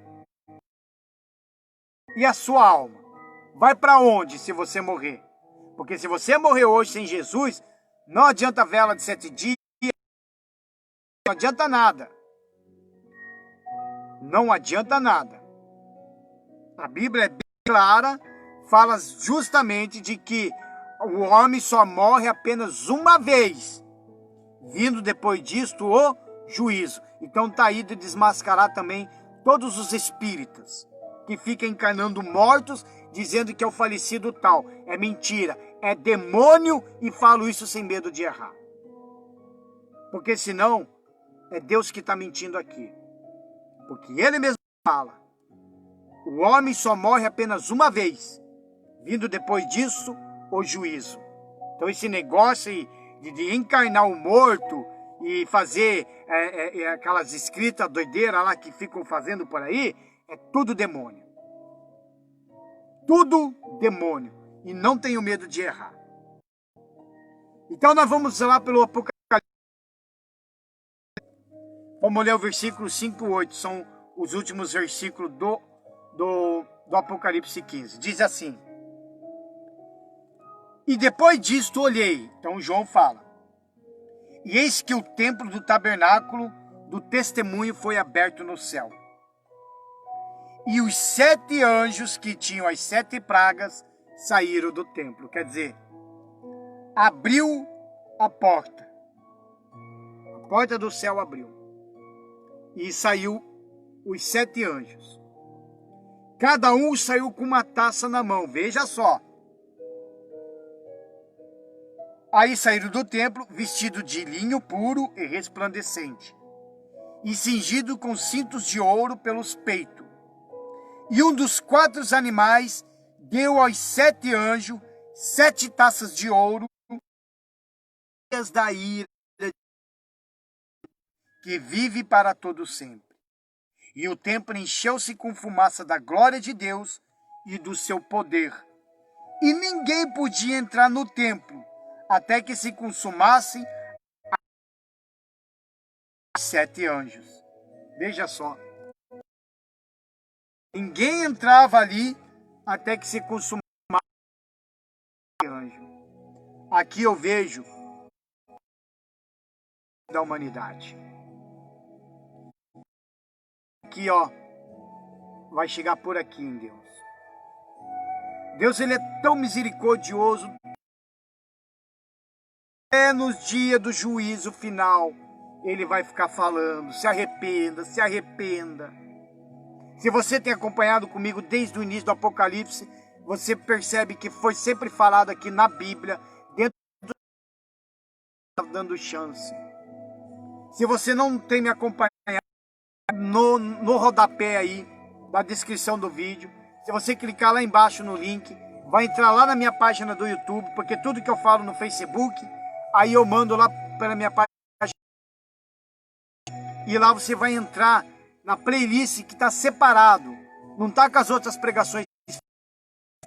E a sua alma? Vai para onde se você morrer? Porque se você morrer hoje sem Jesus, não adianta vela de 7 dias, não adianta nada. Não adianta nada. A Bíblia é bem clara, fala justamente de que o homem só morre apenas uma vez, vindo depois disto o juízo. Então está aí de desmascarar também todos os espíritas que ficam encarnando mortos, dizendo que é o falecido tal. É mentira, é demônio, e falo isso sem medo de errar. Porque senão é Deus que está mentindo aqui. Porque ele mesmo fala, o homem só morre apenas uma vez, vindo depois disso o juízo. Então esse negócio de encarnar o morto e fazer aquelas escritas doideiras lá que ficam fazendo por aí, é tudo demônio. Tudo demônio. E não tenho medo de errar. Então nós vamos lá pelo Apocalipse. Vamos ler o versículo 5 e 8. São os últimos versículos do Apocalipse 15. Diz assim: e depois disto olhei. Então João fala. E eis que o templo do tabernáculo do testemunho foi aberto no céu. E os 7 anjos que tinham as 7 pragas saíram do templo. Quer dizer, abriu a porta. A porta do céu abriu. E saiu os 7 anjos. Cada um saiu com uma taça na mão. Veja só. Aí saíram do templo, vestido de linho puro e resplandecente, e cingido com cintos de ouro pelos peitos. E um dos 4 animais deu aos 7 anjos 7 taças de ouro, da ira, que vive para todo sempre. E o templo encheu-se com fumaça da glória de Deus e do seu poder. E ninguém podia entrar no templo, até que se consumassem os 7 anjos. Veja só. Ninguém entrava ali até que se consumasse o anjo. Aqui eu vejo da humanidade. Aqui, ó, vai chegar por aqui em Deus. Deus, ele é tão misericordioso. Nos dias do juízo final, ele vai ficar falando: se arrependa, se arrependa. Se você tem acompanhado comigo desde o início do Apocalipse, você percebe que foi sempre falado aqui na Bíblia, dentro do dando chance. Se você não tem me acompanhado, no rodapé aí da descrição do vídeo, se você clicar lá embaixo no link, vai entrar lá na minha página do YouTube, porque tudo que eu falo no Facebook, aí eu mando lá pela minha página. E lá você vai entrar na playlist que está separado. Não está com as outras pregações.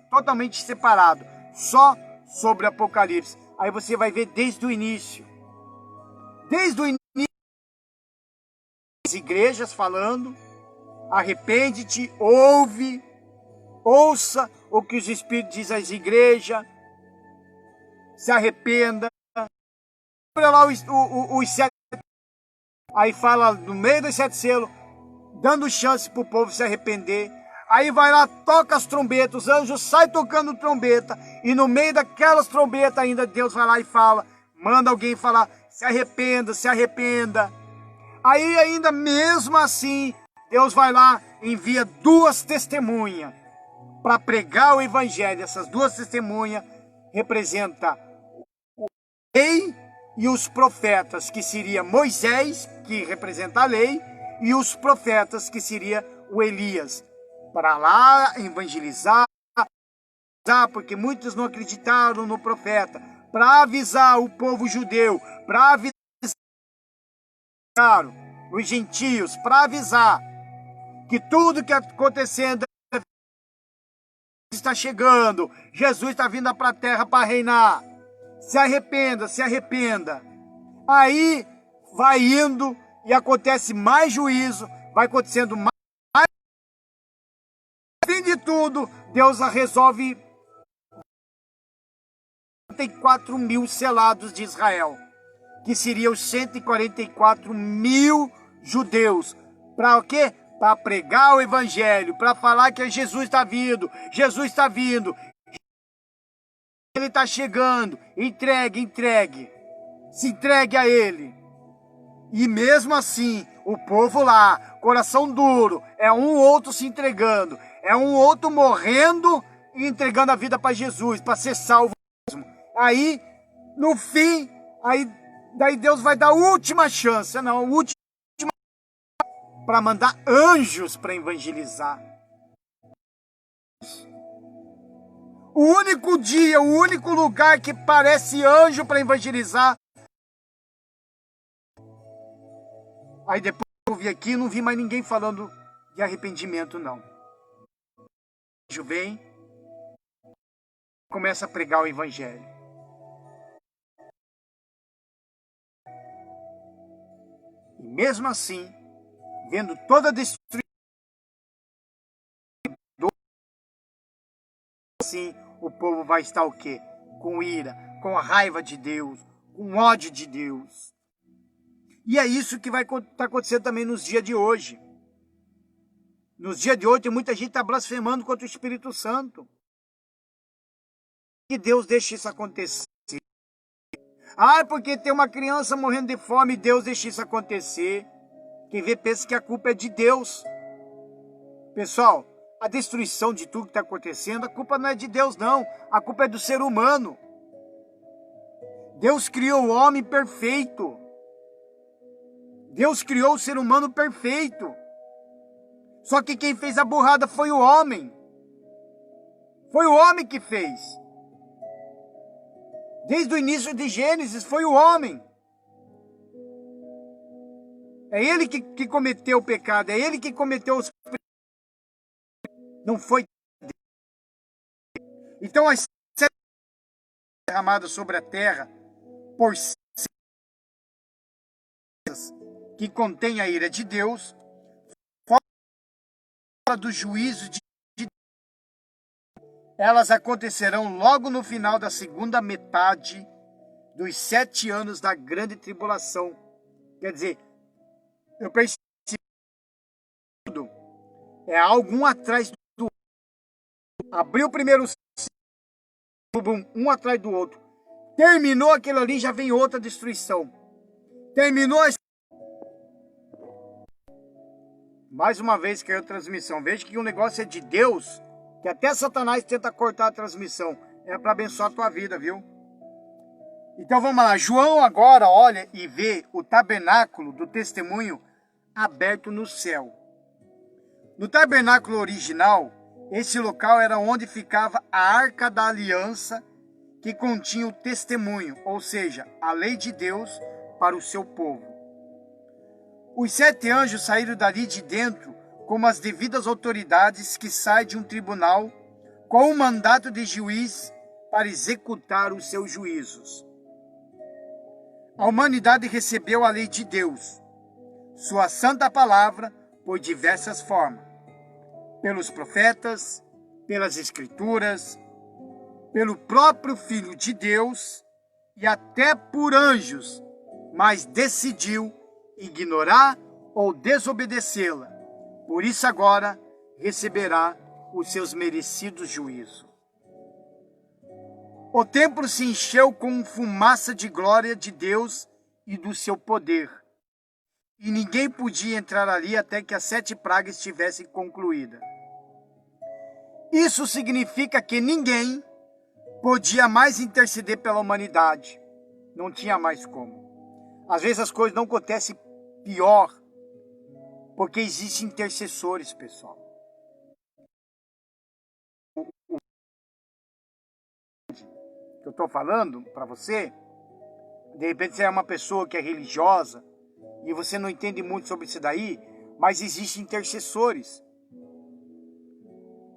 Totalmente separado. Só sobre Apocalipse. Aí você vai ver desde o início. Desde o início. As igrejas falando. Arrepende-te, ouve. Ouça o que os Espíritos dizem às igrejas. Se arrependa. Olha lá os 7. Aí fala no meio dos 7 selos, dando chance para o povo se arrepender. Aí vai lá, toca as trombetas, os anjos saem tocando trombeta. E no meio daquelas trombetas ainda Deus vai lá e fala, manda alguém falar, se arrependa, se arrependa. Aí ainda mesmo assim, Deus vai lá e envia 2 testemunhas para pregar o evangelho. Essas 2 testemunhas representam o rei e os profetas, que seria Moisés, que representa a lei, e os profetas, que seria o Elias, para lá evangelizar, porque muitos não acreditaram no profeta, para avisar o povo judeu, para avisar os gentios, para avisar que tudo que está acontecendo está chegando, Jesus está vindo para a terra para reinar. Se arrependa, se arrependa. Aí vai indo e acontece mais juízo, vai acontecendo mais. Fim de tudo, Deus resolve 144 mil selados de Israel, que seriam os 144 mil judeus. Para o quê? Para pregar o evangelho, para falar que Jesus está vindo, Jesus está vindo. Ele está chegando, entregue, entregue, se entregue a ele. E mesmo assim, o povo lá, coração duro, é um outro se entregando, é um outro morrendo e entregando a vida para Jesus, para ser salvo mesmo. Aí, no fim, daí Deus vai dar a última chance, não, a última para mandar anjos para evangelizar. O único dia, o único lugar que parece anjo para evangelizar Aí depois eu vi aqui e não vi mais ninguém falando de arrependimento, não. O anjo vem, começa a pregar o evangelho. E mesmo assim, vendo toda a destruição, assim, o povo vai estar o quê? Com ira, com a raiva de Deus, com ódio de Deus. E é isso que vai estar acontecendo também nos dias de hoje. Nos dias de hoje, muita gente está blasfemando contra o Espírito Santo. Que Deus deixe isso acontecer. Ah, porque tem uma criança morrendo de fome, Deus deixa isso acontecer. Quem vê pensa que a culpa é de Deus. Pessoal, a destruição de tudo que está acontecendo, a culpa não é de Deus, não. A culpa é do ser humano. Deus criou o homem perfeito. Deus criou o ser humano perfeito. Só que quem fez a burrada foi o homem. Foi o homem que fez. Desde o início de Gênesis, foi o homem. É ele que cometeu o pecado, é ele que cometeu os pecados. Não foi Deus. Então as sete derramadas sobre a terra, por que contém a ira de Deus, fora do juízo de Deus, elas acontecerão logo no final da segunda metade dos 7 anos da grande tribulação. Quer dizer, eu percebi tudo. É algo um atrás do outro. Abriu o primeiro um atrás do outro. Terminou aquilo ali, já vem outra destruição. Terminou a... Mais uma vez caiu a transmissão. Veja que o negócio é de Deus, que até Satanás tenta cortar a transmissão. É para abençoar a tua vida, viu? Então vamos lá. João agora olha e vê o tabernáculo do testemunho aberto no céu. No tabernáculo original, esse local era onde ficava a Arca da Aliança, que continha o testemunho, ou seja, a lei de Deus para o seu povo. Os 7 anjos saíram dali de dentro como as devidas autoridades que saem de um tribunal com o mandato de juiz para executar os seus juízos. A humanidade recebeu a lei de Deus, sua santa palavra, por diversas formas. Pelos profetas, pelas escrituras, pelo próprio Filho de Deus e até por anjos, mas decidiu ignorar ou desobedecê-la. Por isso agora receberá os seus merecidos juízos. O templo se encheu com fumaça de glória de Deus e do seu poder. E ninguém podia entrar ali até que as 7 pragas estivessem concluídas. Isso significa que ninguém podia mais interceder pela humanidade. Não tinha mais como. Às vezes as coisas não acontecem pior, porque existem intercessores, pessoal. O que eu estou falando para você, de repente você é uma pessoa que é religiosa e você não entende muito sobre isso daí, mas existem intercessores.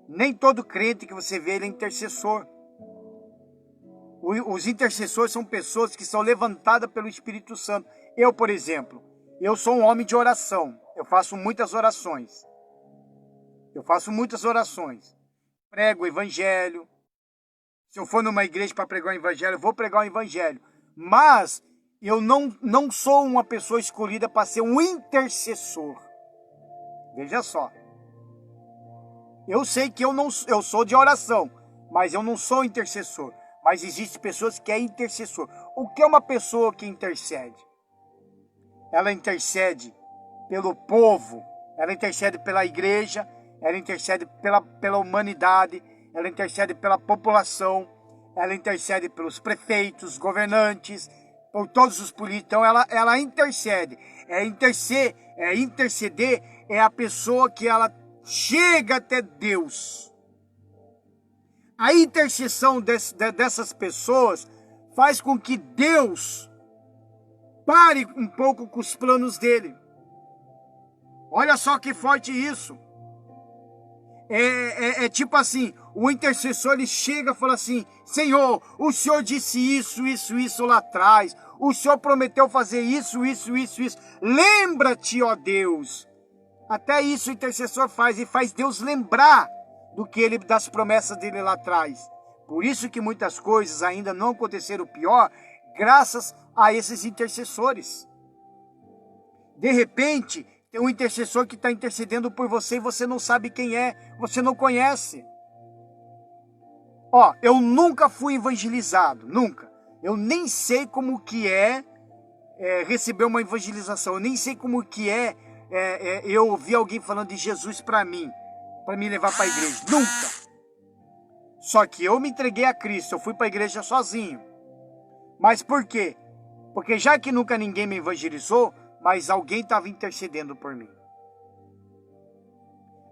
Nem todo crente que você vê ele é intercessor. Os intercessores são pessoas que são levantadas pelo Espírito Santo. Eu, por exemplo, eu sou um homem de oração. Eu faço muitas orações. Prego o evangelho. Se eu for numa igreja para pregar o evangelho, eu vou pregar o evangelho. Mas eu não sou uma pessoa escolhida para ser um intercessor. Veja só. Eu sei que eu sou de oração, mas eu não sou intercessor. Mas existem pessoas que é intercessor. O que é uma pessoa que intercede? Ela intercede pelo povo, ela intercede pela igreja, ela intercede pela humanidade, ela intercede pela população, ela intercede pelos prefeitos, governantes, por todos os políticos. Então ela intercede. Interceder é a pessoa que ela chega até Deus. A intercessão dessas pessoas faz com que Deus pare um pouco com os planos dele. Olha só que forte isso. É tipo assim, o intercessor ele chega e fala assim: Senhor, o Senhor disse isso lá atrás. O Senhor prometeu fazer isso. Lembra-te, ó Deus. Até isso o intercessor faz, e faz Deus lembrar das promessas dele lá atrás. Por isso que muitas coisas ainda não aconteceram pior, graças a esses intercessores. De repente, tem um intercessor que está intercedendo por você e você não sabe quem é, você não conhece. Ó, eu nunca fui evangelizado, nunca. Eu nem sei como que é receber uma evangelização, eu nem sei como que eu ouvir alguém falando de Jesus para mim levar para a igreja, nunca. Só que eu me entreguei a Cristo, eu fui para a igreja sozinho. Mas por quê? Porque já que nunca ninguém me evangelizou, mas alguém estava intercedendo por mim.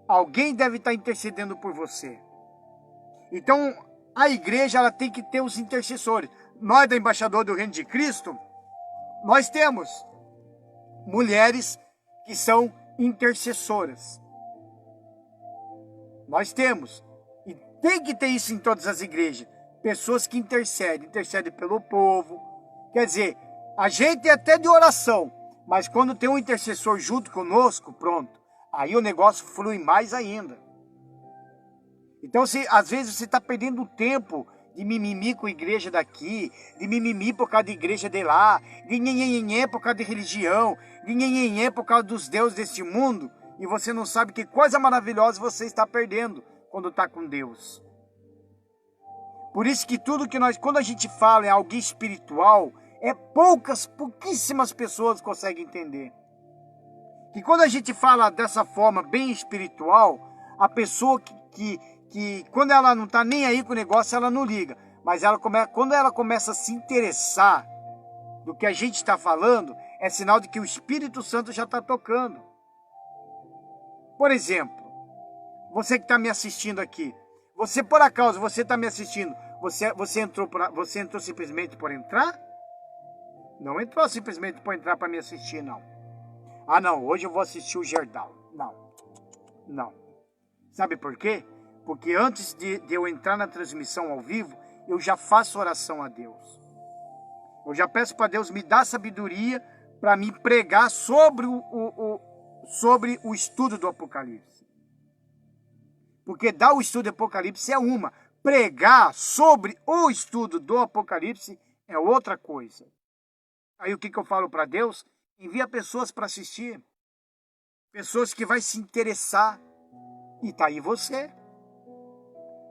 Alguém deve estar intercedendo por você. Então, a igreja ela tem que ter os intercessores. Nós, da Embaixador do Reino de Cristo, nós temos mulheres que são intercessoras. Nós temos. E tem que ter isso em todas as igrejas. Pessoas que intercedem pelo povo. Quer dizer, a gente é até de oração, mas quando tem um intercessor junto conosco, pronto. Aí o negócio flui mais ainda. Então, às vezes você está perdendo tempo de mimimi com a igreja daqui, de mimimi por causa da igreja de lá, de nhenhenhenhé por causa de religião, de nhenhenhé por causa dos deuses deste mundo, e você não sabe que coisa maravilhosa você está perdendo quando está com Deus. Por isso que quando a gente fala em algo espiritual, pouquíssimas pessoas conseguem entender. E quando a gente fala dessa forma bem espiritual, a pessoa que quando ela não está nem aí com o negócio, ela não liga. Mas quando ela começa a se interessar do que a gente está falando, é sinal de que o Espírito Santo já está tocando. Por exemplo, você que está me assistindo aqui, você por acaso, você está me assistindo, você entrou simplesmente por entrar? Não entrou simplesmente por entrar para me assistir, não. Ah, não, hoje eu vou assistir o Gerdau. Não. Sabe por quê? Porque antes de eu entrar na transmissão ao vivo, eu já faço oração a Deus. Eu já peço para Deus me dar sabedoria para me pregar sobre o estudo do Apocalipse. Porque dar o estudo do Apocalipse é uma. Pregar sobre o estudo do Apocalipse é outra coisa. Aí o que eu falo para Deus? Envia pessoas para assistir. Pessoas que vai se interessar. E tá aí você.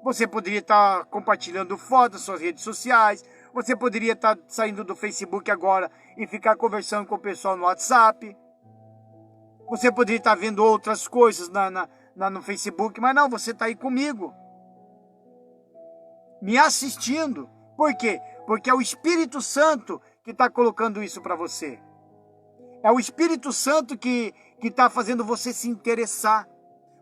Você poderia estar compartilhando fotos nas suas redes sociais. Você poderia estar saindo do Facebook agora e ficar conversando com o pessoal no WhatsApp. Você poderia estar vendo outras coisas no Facebook, mas não, você está aí comigo. Me assistindo. Por quê? Porque é o Espírito Santo que está colocando isso para você. É o Espírito Santo que está fazendo você se interessar.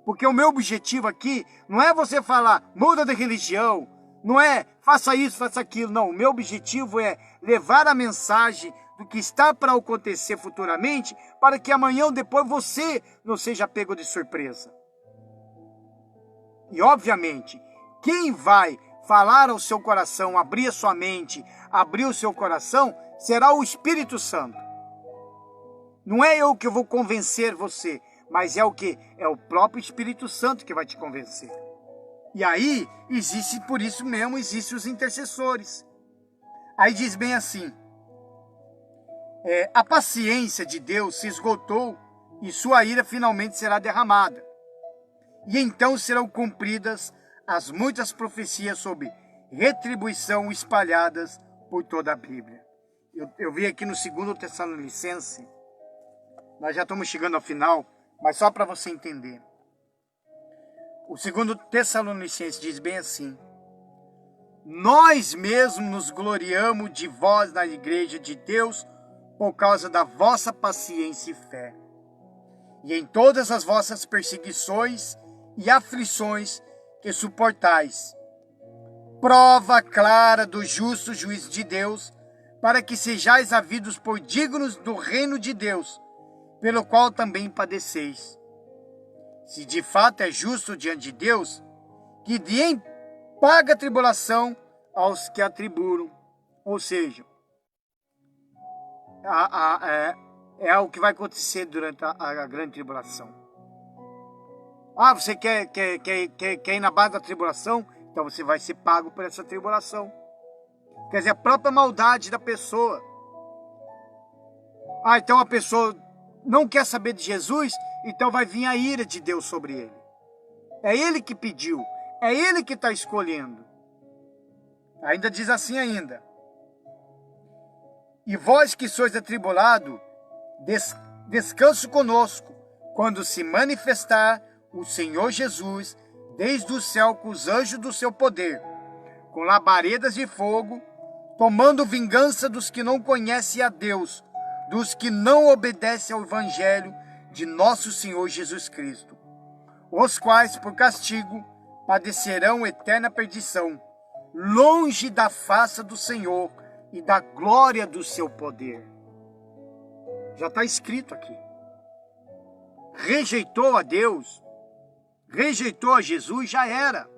Porque o meu objetivo aqui não é você falar, muda de religião, não é faça isso, faça aquilo. Não, o meu objetivo é levar a mensagem do que está para acontecer futuramente, para que amanhã ou depois você não seja pego de surpresa. E obviamente, quem vai falar ao seu coração, abrir a sua mente, abrir o seu coração, será o Espírito Santo. Não é eu que vou convencer você, mas é o quê? É o próprio Espírito Santo que vai te convencer. E aí, por isso mesmo, existem os intercessores. Aí diz bem assim, a paciência de Deus se esgotou e sua ira finalmente será derramada. E então serão cumpridas as muitas profecias sobre retribuição espalhadas por toda a Bíblia. Eu vi aqui no 2 Tessalonicenses, nós já estamos chegando ao final, mas só para você entender. O 2 Tessalonicenses diz bem assim: nós mesmos nos gloriamos de vós na igreja de Deus por causa da vossa paciência e fé, e em todas as vossas perseguições e aflições que suportais. Prova clara do justo juízo de Deus, para que sejais havidos por dignos do reino de Deus, pelo qual também padeceis. Se de fato é justo diante de Deus, que deem paga a tribulação aos que atribulam. Ou seja, é o que vai acontecer durante a grande tribulação. Ah, você quer ir na base da tribulação? Então você vai ser pago por essa tribulação. Quer dizer, a própria maldade da pessoa. Ah, então a pessoa não quer saber de Jesus, então vai vir a ira de Deus sobre ele. É ele que pediu, é ele que está escolhendo. Ainda diz assim ainda. E vós que sois atribulados, descanso conosco, quando se manifestar o Senhor Jesus, desde o céu com os anjos do seu poder, com labaredas de fogo, tomando vingança dos que não conhecem a Deus, dos que não obedecem ao Evangelho de nosso Senhor Jesus Cristo, os quais, por castigo, padecerão eterna perdição, longe da face do Senhor e da glória do seu poder. Já está escrito aqui. Rejeitou a Deus, rejeitou a Jesus, já era.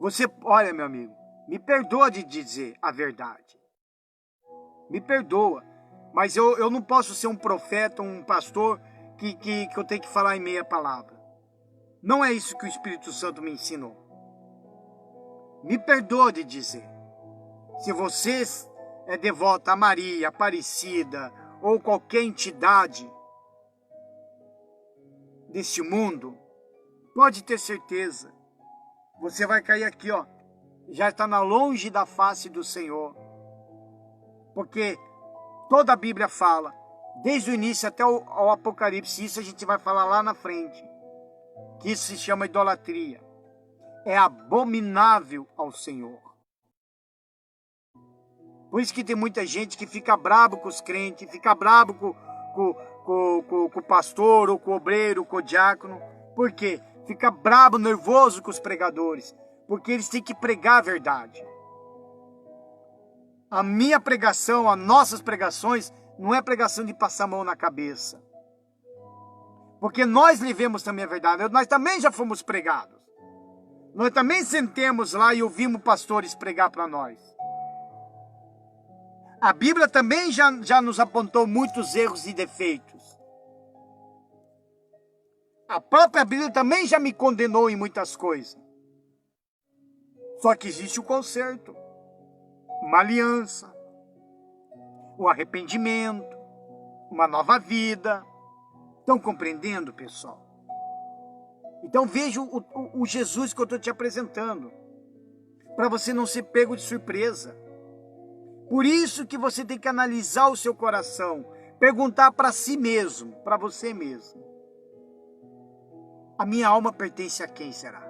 Você, olha, meu amigo, me perdoa de dizer a verdade. Me perdoa. Mas eu não posso ser um profeta, um pastor, que eu tenho que falar em meia palavra. Não é isso que o Espírito Santo me ensinou. Me perdoa de dizer. Se você é devoto a Maria, Aparecida, ou qualquer entidade deste mundo, pode ter certeza. Você vai cair aqui, ó. Já está longe da face do Senhor. Porque toda a Bíblia fala, desde o início até o Apocalipse, isso a gente vai falar lá na frente, que isso se chama idolatria. É abominável ao Senhor. Por isso que tem muita gente que fica brabo com os crentes, fica brabo com o pastor, ou com o obreiro, com o diácono. Por quê? Fica brabo, nervoso com os pregadores, porque eles têm que pregar a verdade. A minha pregação, as nossas pregações, não é pregação de passar a mão na cabeça. Porque nós vivemos também a verdade. Nós também já fomos pregados. Nós também sentemos lá e ouvimos pastores pregar para nós. A Bíblia também já nos apontou muitos erros e defeitos. A própria Bíblia também já me condenou em muitas coisas. Só que existe o conserto, uma aliança, o arrependimento, uma nova vida. Estão compreendendo, pessoal? Então veja o Jesus que eu estou te apresentando, para você não ser pego de surpresa. Por isso que você tem que analisar o seu coração, perguntar para si mesmo, para você mesmo. A minha alma pertence a quem será?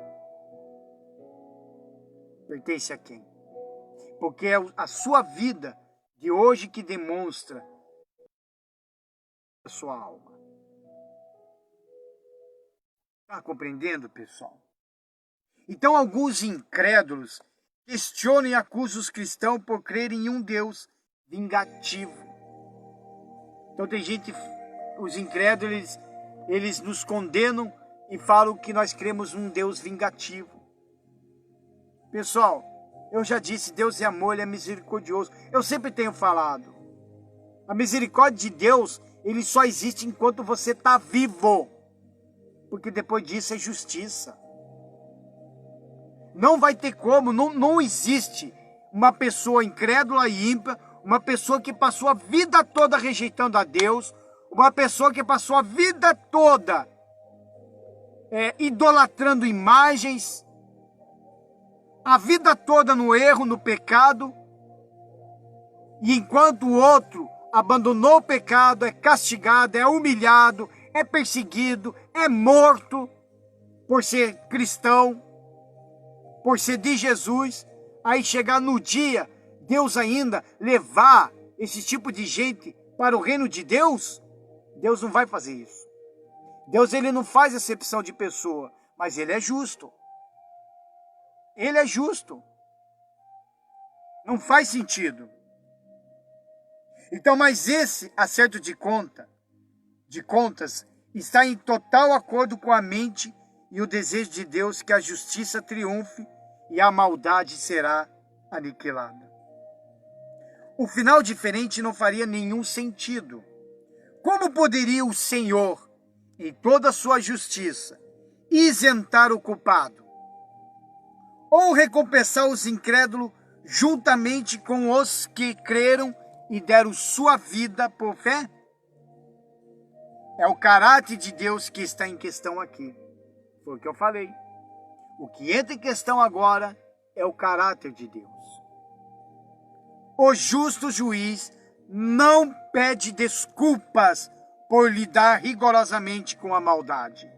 Pertence a quem? Porque é a sua vida de hoje que demonstra a sua alma. Está compreendendo, pessoal? Então alguns incrédulos questionam e acusam os cristãos por crerem em um Deus vingativo. Então tem gente, os incrédulos, eles nos condenam e falam que nós cremos num Deus vingativo. Pessoal, eu já disse, Deus é amor, Ele é misericordioso. Eu sempre tenho falado. A misericórdia de Deus, Ele só existe enquanto você está vivo. Porque depois disso é justiça. Não vai ter como, não existe uma pessoa incrédula e ímpia, uma pessoa que passou a vida toda rejeitando a Deus, uma pessoa que passou a vida toda idolatrando imagens, a vida toda no erro, no pecado, e enquanto o outro abandonou o pecado, é castigado, é humilhado, é perseguido, é morto por ser cristão, por ser de Jesus, aí chegar no dia, Deus ainda levar esse tipo de gente para o reino de Deus, Deus não vai fazer isso. Deus, ele não faz acepção de pessoa, mas ele é justo. Ele é justo. Não faz sentido. Então, mas esse acerto de conta de contas, está em total acordo com a mente e o desejo de Deus que a justiça triunfe e a maldade será aniquilada. O final diferente não faria nenhum sentido. Como poderia o Senhor, em toda a sua justiça, isentar o culpado? Ou recompensar os incrédulos juntamente com os que creram e deram sua vida por fé? É o caráter de Deus que está em questão aqui. Foi o que eu falei. O que entra em questão agora é o caráter de Deus. O justo juiz não pede desculpas por lidar rigorosamente com a maldade.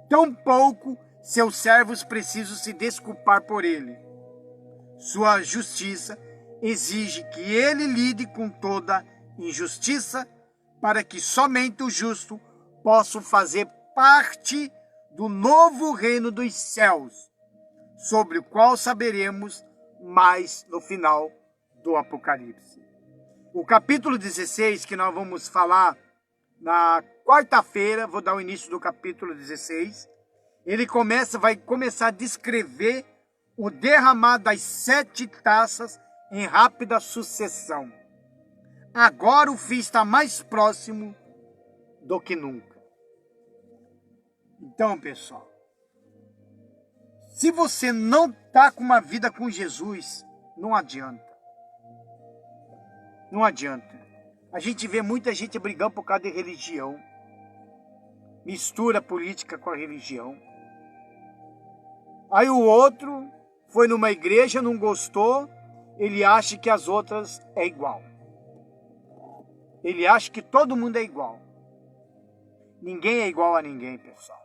Tampouco seus servos precisam se desculpar por ele. Sua justiça exige que ele lide com toda injustiça para que somente o justo possa fazer parte do novo reino dos céus, sobre o qual saberemos mais no final do Apocalipse. O capítulo 16, que nós vamos falar na quarta-feira, vou dar o início do capítulo 16, ele vai começar a descrever o derramar das 7 taças em rápida sucessão. Agora o fim está mais próximo do que nunca. Então, pessoal, se você não está com uma vida com Jesus, não adianta. Não adianta. A gente vê muita gente brigando por causa de religião. Mistura política com a religião. Aí o outro foi numa igreja, não gostou, ele acha que as outras é igual. Ele acha que todo mundo é igual. Ninguém é igual a ninguém, pessoal.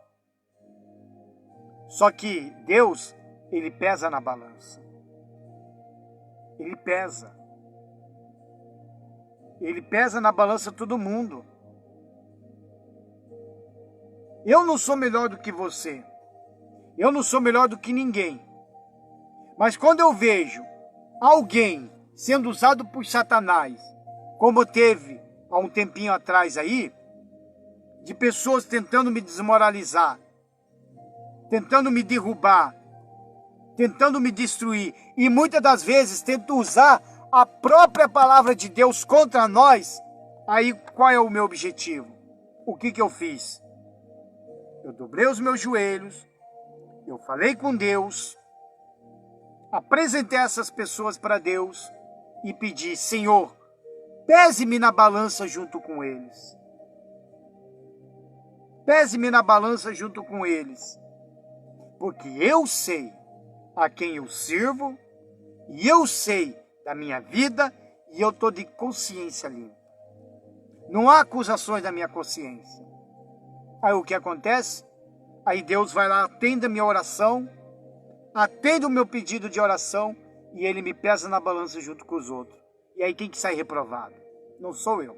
Só que Deus, ele pesa na balança. Ele pesa. Ele pesa na balança todo mundo. Eu não sou melhor do que você. Eu não sou melhor do que ninguém. Mas quando eu vejo alguém sendo usado por Satanás, como teve há um tempinho atrás aí, de pessoas tentando me desmoralizar, tentando me derrubar, tentando me destruir, e muitas das vezes tentam usar a própria palavra de Deus contra nós, aí qual é o meu objetivo? O que eu fiz? Eu dobrei os meus joelhos, eu falei com Deus, apresentei essas pessoas para Deus e pedi: Senhor, pese-me na balança junto com eles. Pese-me na balança junto com eles. Porque eu sei a quem eu sirvo, e eu sei da minha vida, e eu estou de consciência limpa. Não há acusações da minha consciência. Aí o que acontece? Aí Deus vai lá, atende a minha oração, atende o meu pedido de oração, e ele me pesa na balança junto com os outros. E aí quem que sai reprovado? Não sou eu.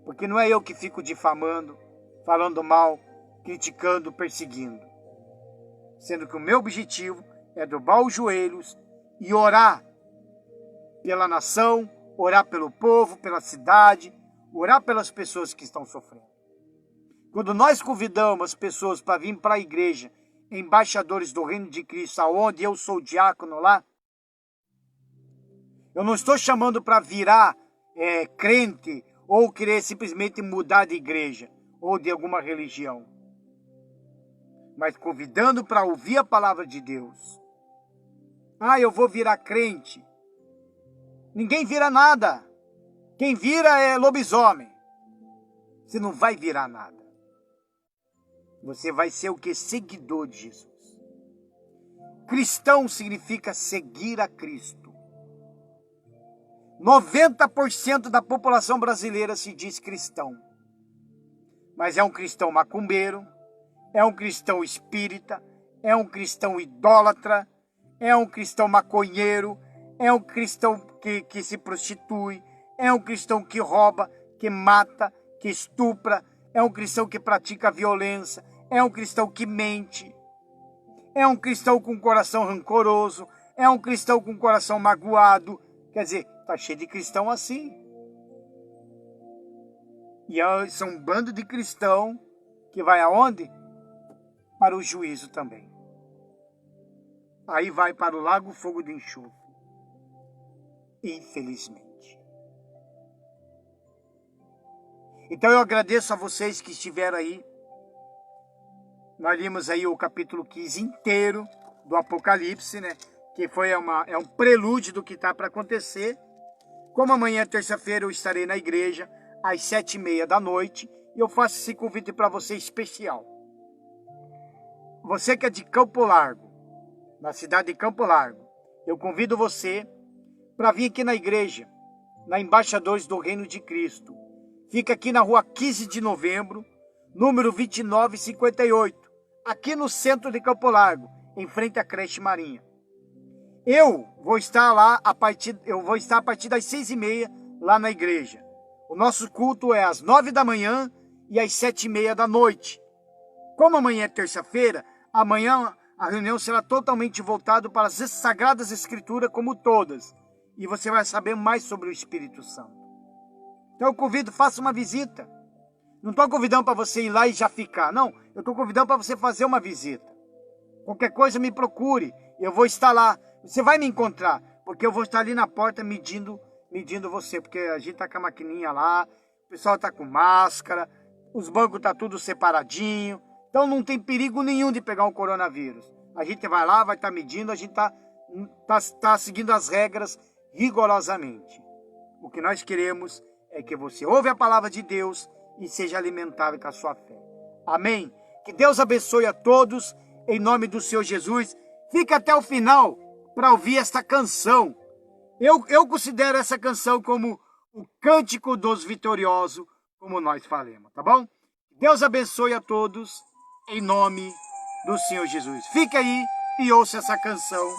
Porque não é eu que fico difamando, falando mal, criticando, perseguindo. Sendo que o meu objetivo é dobrar os joelhos e orar pela nação, orar pelo povo, pela cidade, orar pelas pessoas que estão sofrendo. Quando nós convidamos as pessoas para vir para a igreja, embaixadores do reino de Cristo, aonde eu sou diácono lá, eu não estou chamando para virar crente ou querer simplesmente mudar de igreja ou de alguma religião, mas convidando para ouvir a palavra de Deus. Ah, eu vou virar crente. Ninguém vira nada. Quem vira é lobisomem. Você não vai virar nada. Você vai ser o que? Seguidor de Jesus. Cristão significa seguir a Cristo. 90% da população brasileira se diz cristão. Mas é um cristão macumbeiro, é um cristão espírita, é um cristão idólatra, é um cristão maconheiro, é um cristão que se prostitui, é um cristão que rouba, que mata, que estupra, é um cristão que pratica violência, é um cristão que mente, é um cristão com coração rancoroso, é um cristão com coração magoado. Quer dizer, está cheio de cristão assim. E são um bando de cristão que vai aonde? Para o juízo também. Aí vai para o lago fogo de enxofre. Infelizmente. Então eu agradeço a vocês que estiveram aí. Nós limos aí o capítulo 15 inteiro do Apocalipse, né? Que é um prelúdio do que está para acontecer. Como amanhã, terça-feira, eu estarei na igreja às 7h30 da noite. E eu faço esse convite para você especial. Você que é de Campo Largo, na cidade de Campo Largo, eu convido você para vir aqui na igreja, na Embaixadores do Reino de Cristo. Fica aqui na rua 15 de novembro, número 2958, aqui no centro de Campo Largo, em frente à creche Marinha. Eu vou estar a partir das 6h30 lá na igreja. O nosso culto é às 9 da manhã e às 7h30 da noite. Como amanhã é terça-feira, amanhã a reunião será totalmente voltada para as Sagradas Escrituras, como todas. E você vai saber mais sobre o Espírito Santo. Então eu convido, faça uma visita. Não estou convidando para você ir lá e já ficar. Não, eu estou convidando para você fazer uma visita. Qualquer coisa me procure. Eu vou estar lá. Você vai me encontrar. Porque eu vou estar ali na porta medindo você. Porque a gente está com a maquininha lá. O pessoal está com máscara. Os bancos estão tudo separadinho. Então não tem perigo nenhum de pegar um coronavírus. A gente vai lá, vai estar medindo. A gente está seguindo as regras rigorosamente. O que nós queremos é que você ouve a palavra de Deus e seja alimentado com a sua fé. Amém? Que Deus abençoe a todos, em nome do Senhor Jesus. Fica até o final para ouvir esta canção. Eu considero essa canção como o cântico dos vitoriosos, como nós falamos, tá bom? Deus abençoe a todos, em nome do Senhor Jesus. Fica aí e ouça essa canção,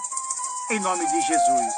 em nome de Jesus.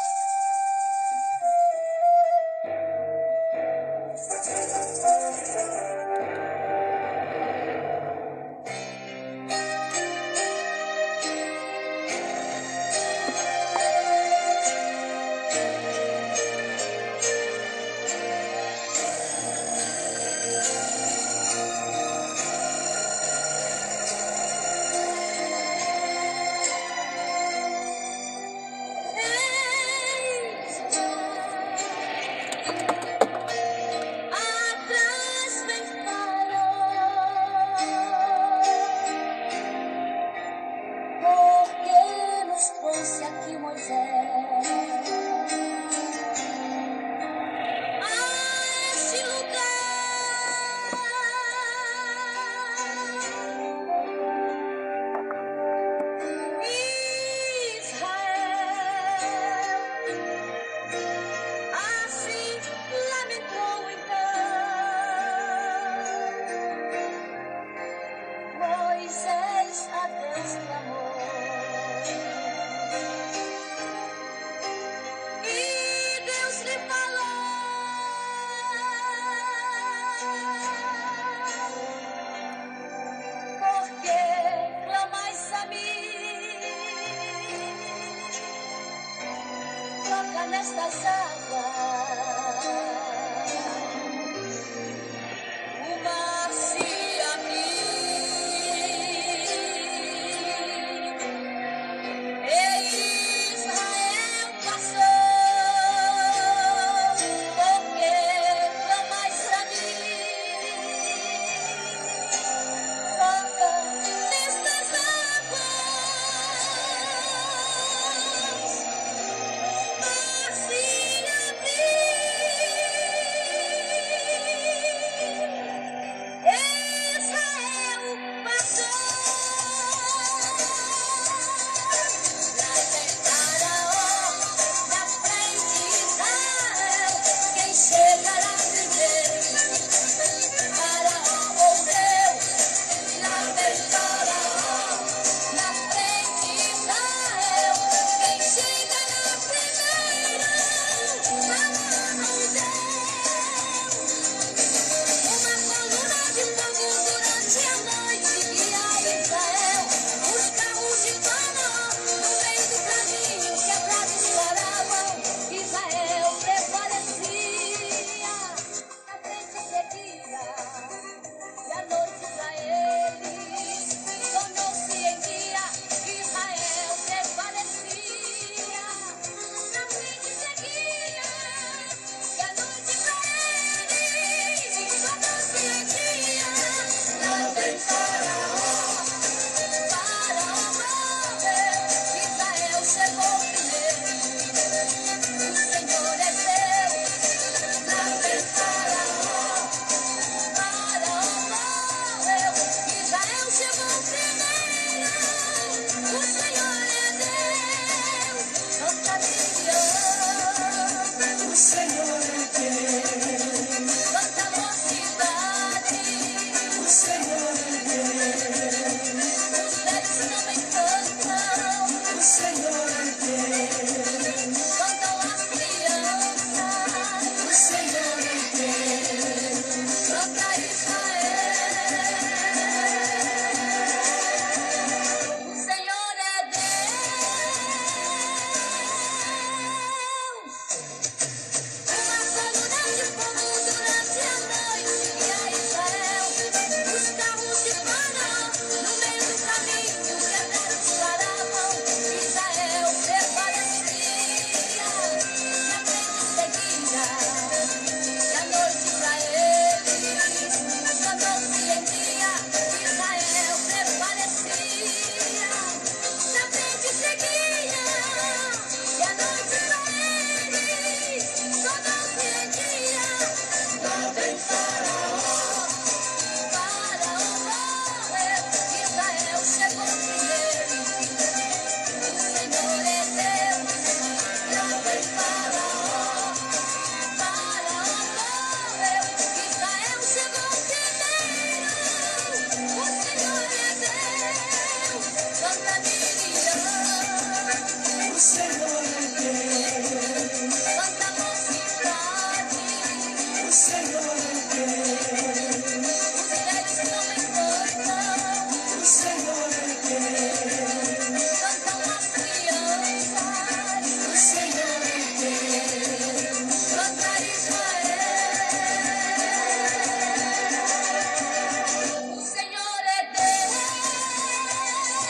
Nestas águas, o mar se abrir, e Israel passou, porque clamais a mim, toca nestas águas.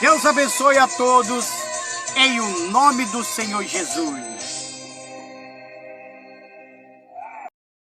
Deus abençoe a todos, em o nome do Senhor Jesus.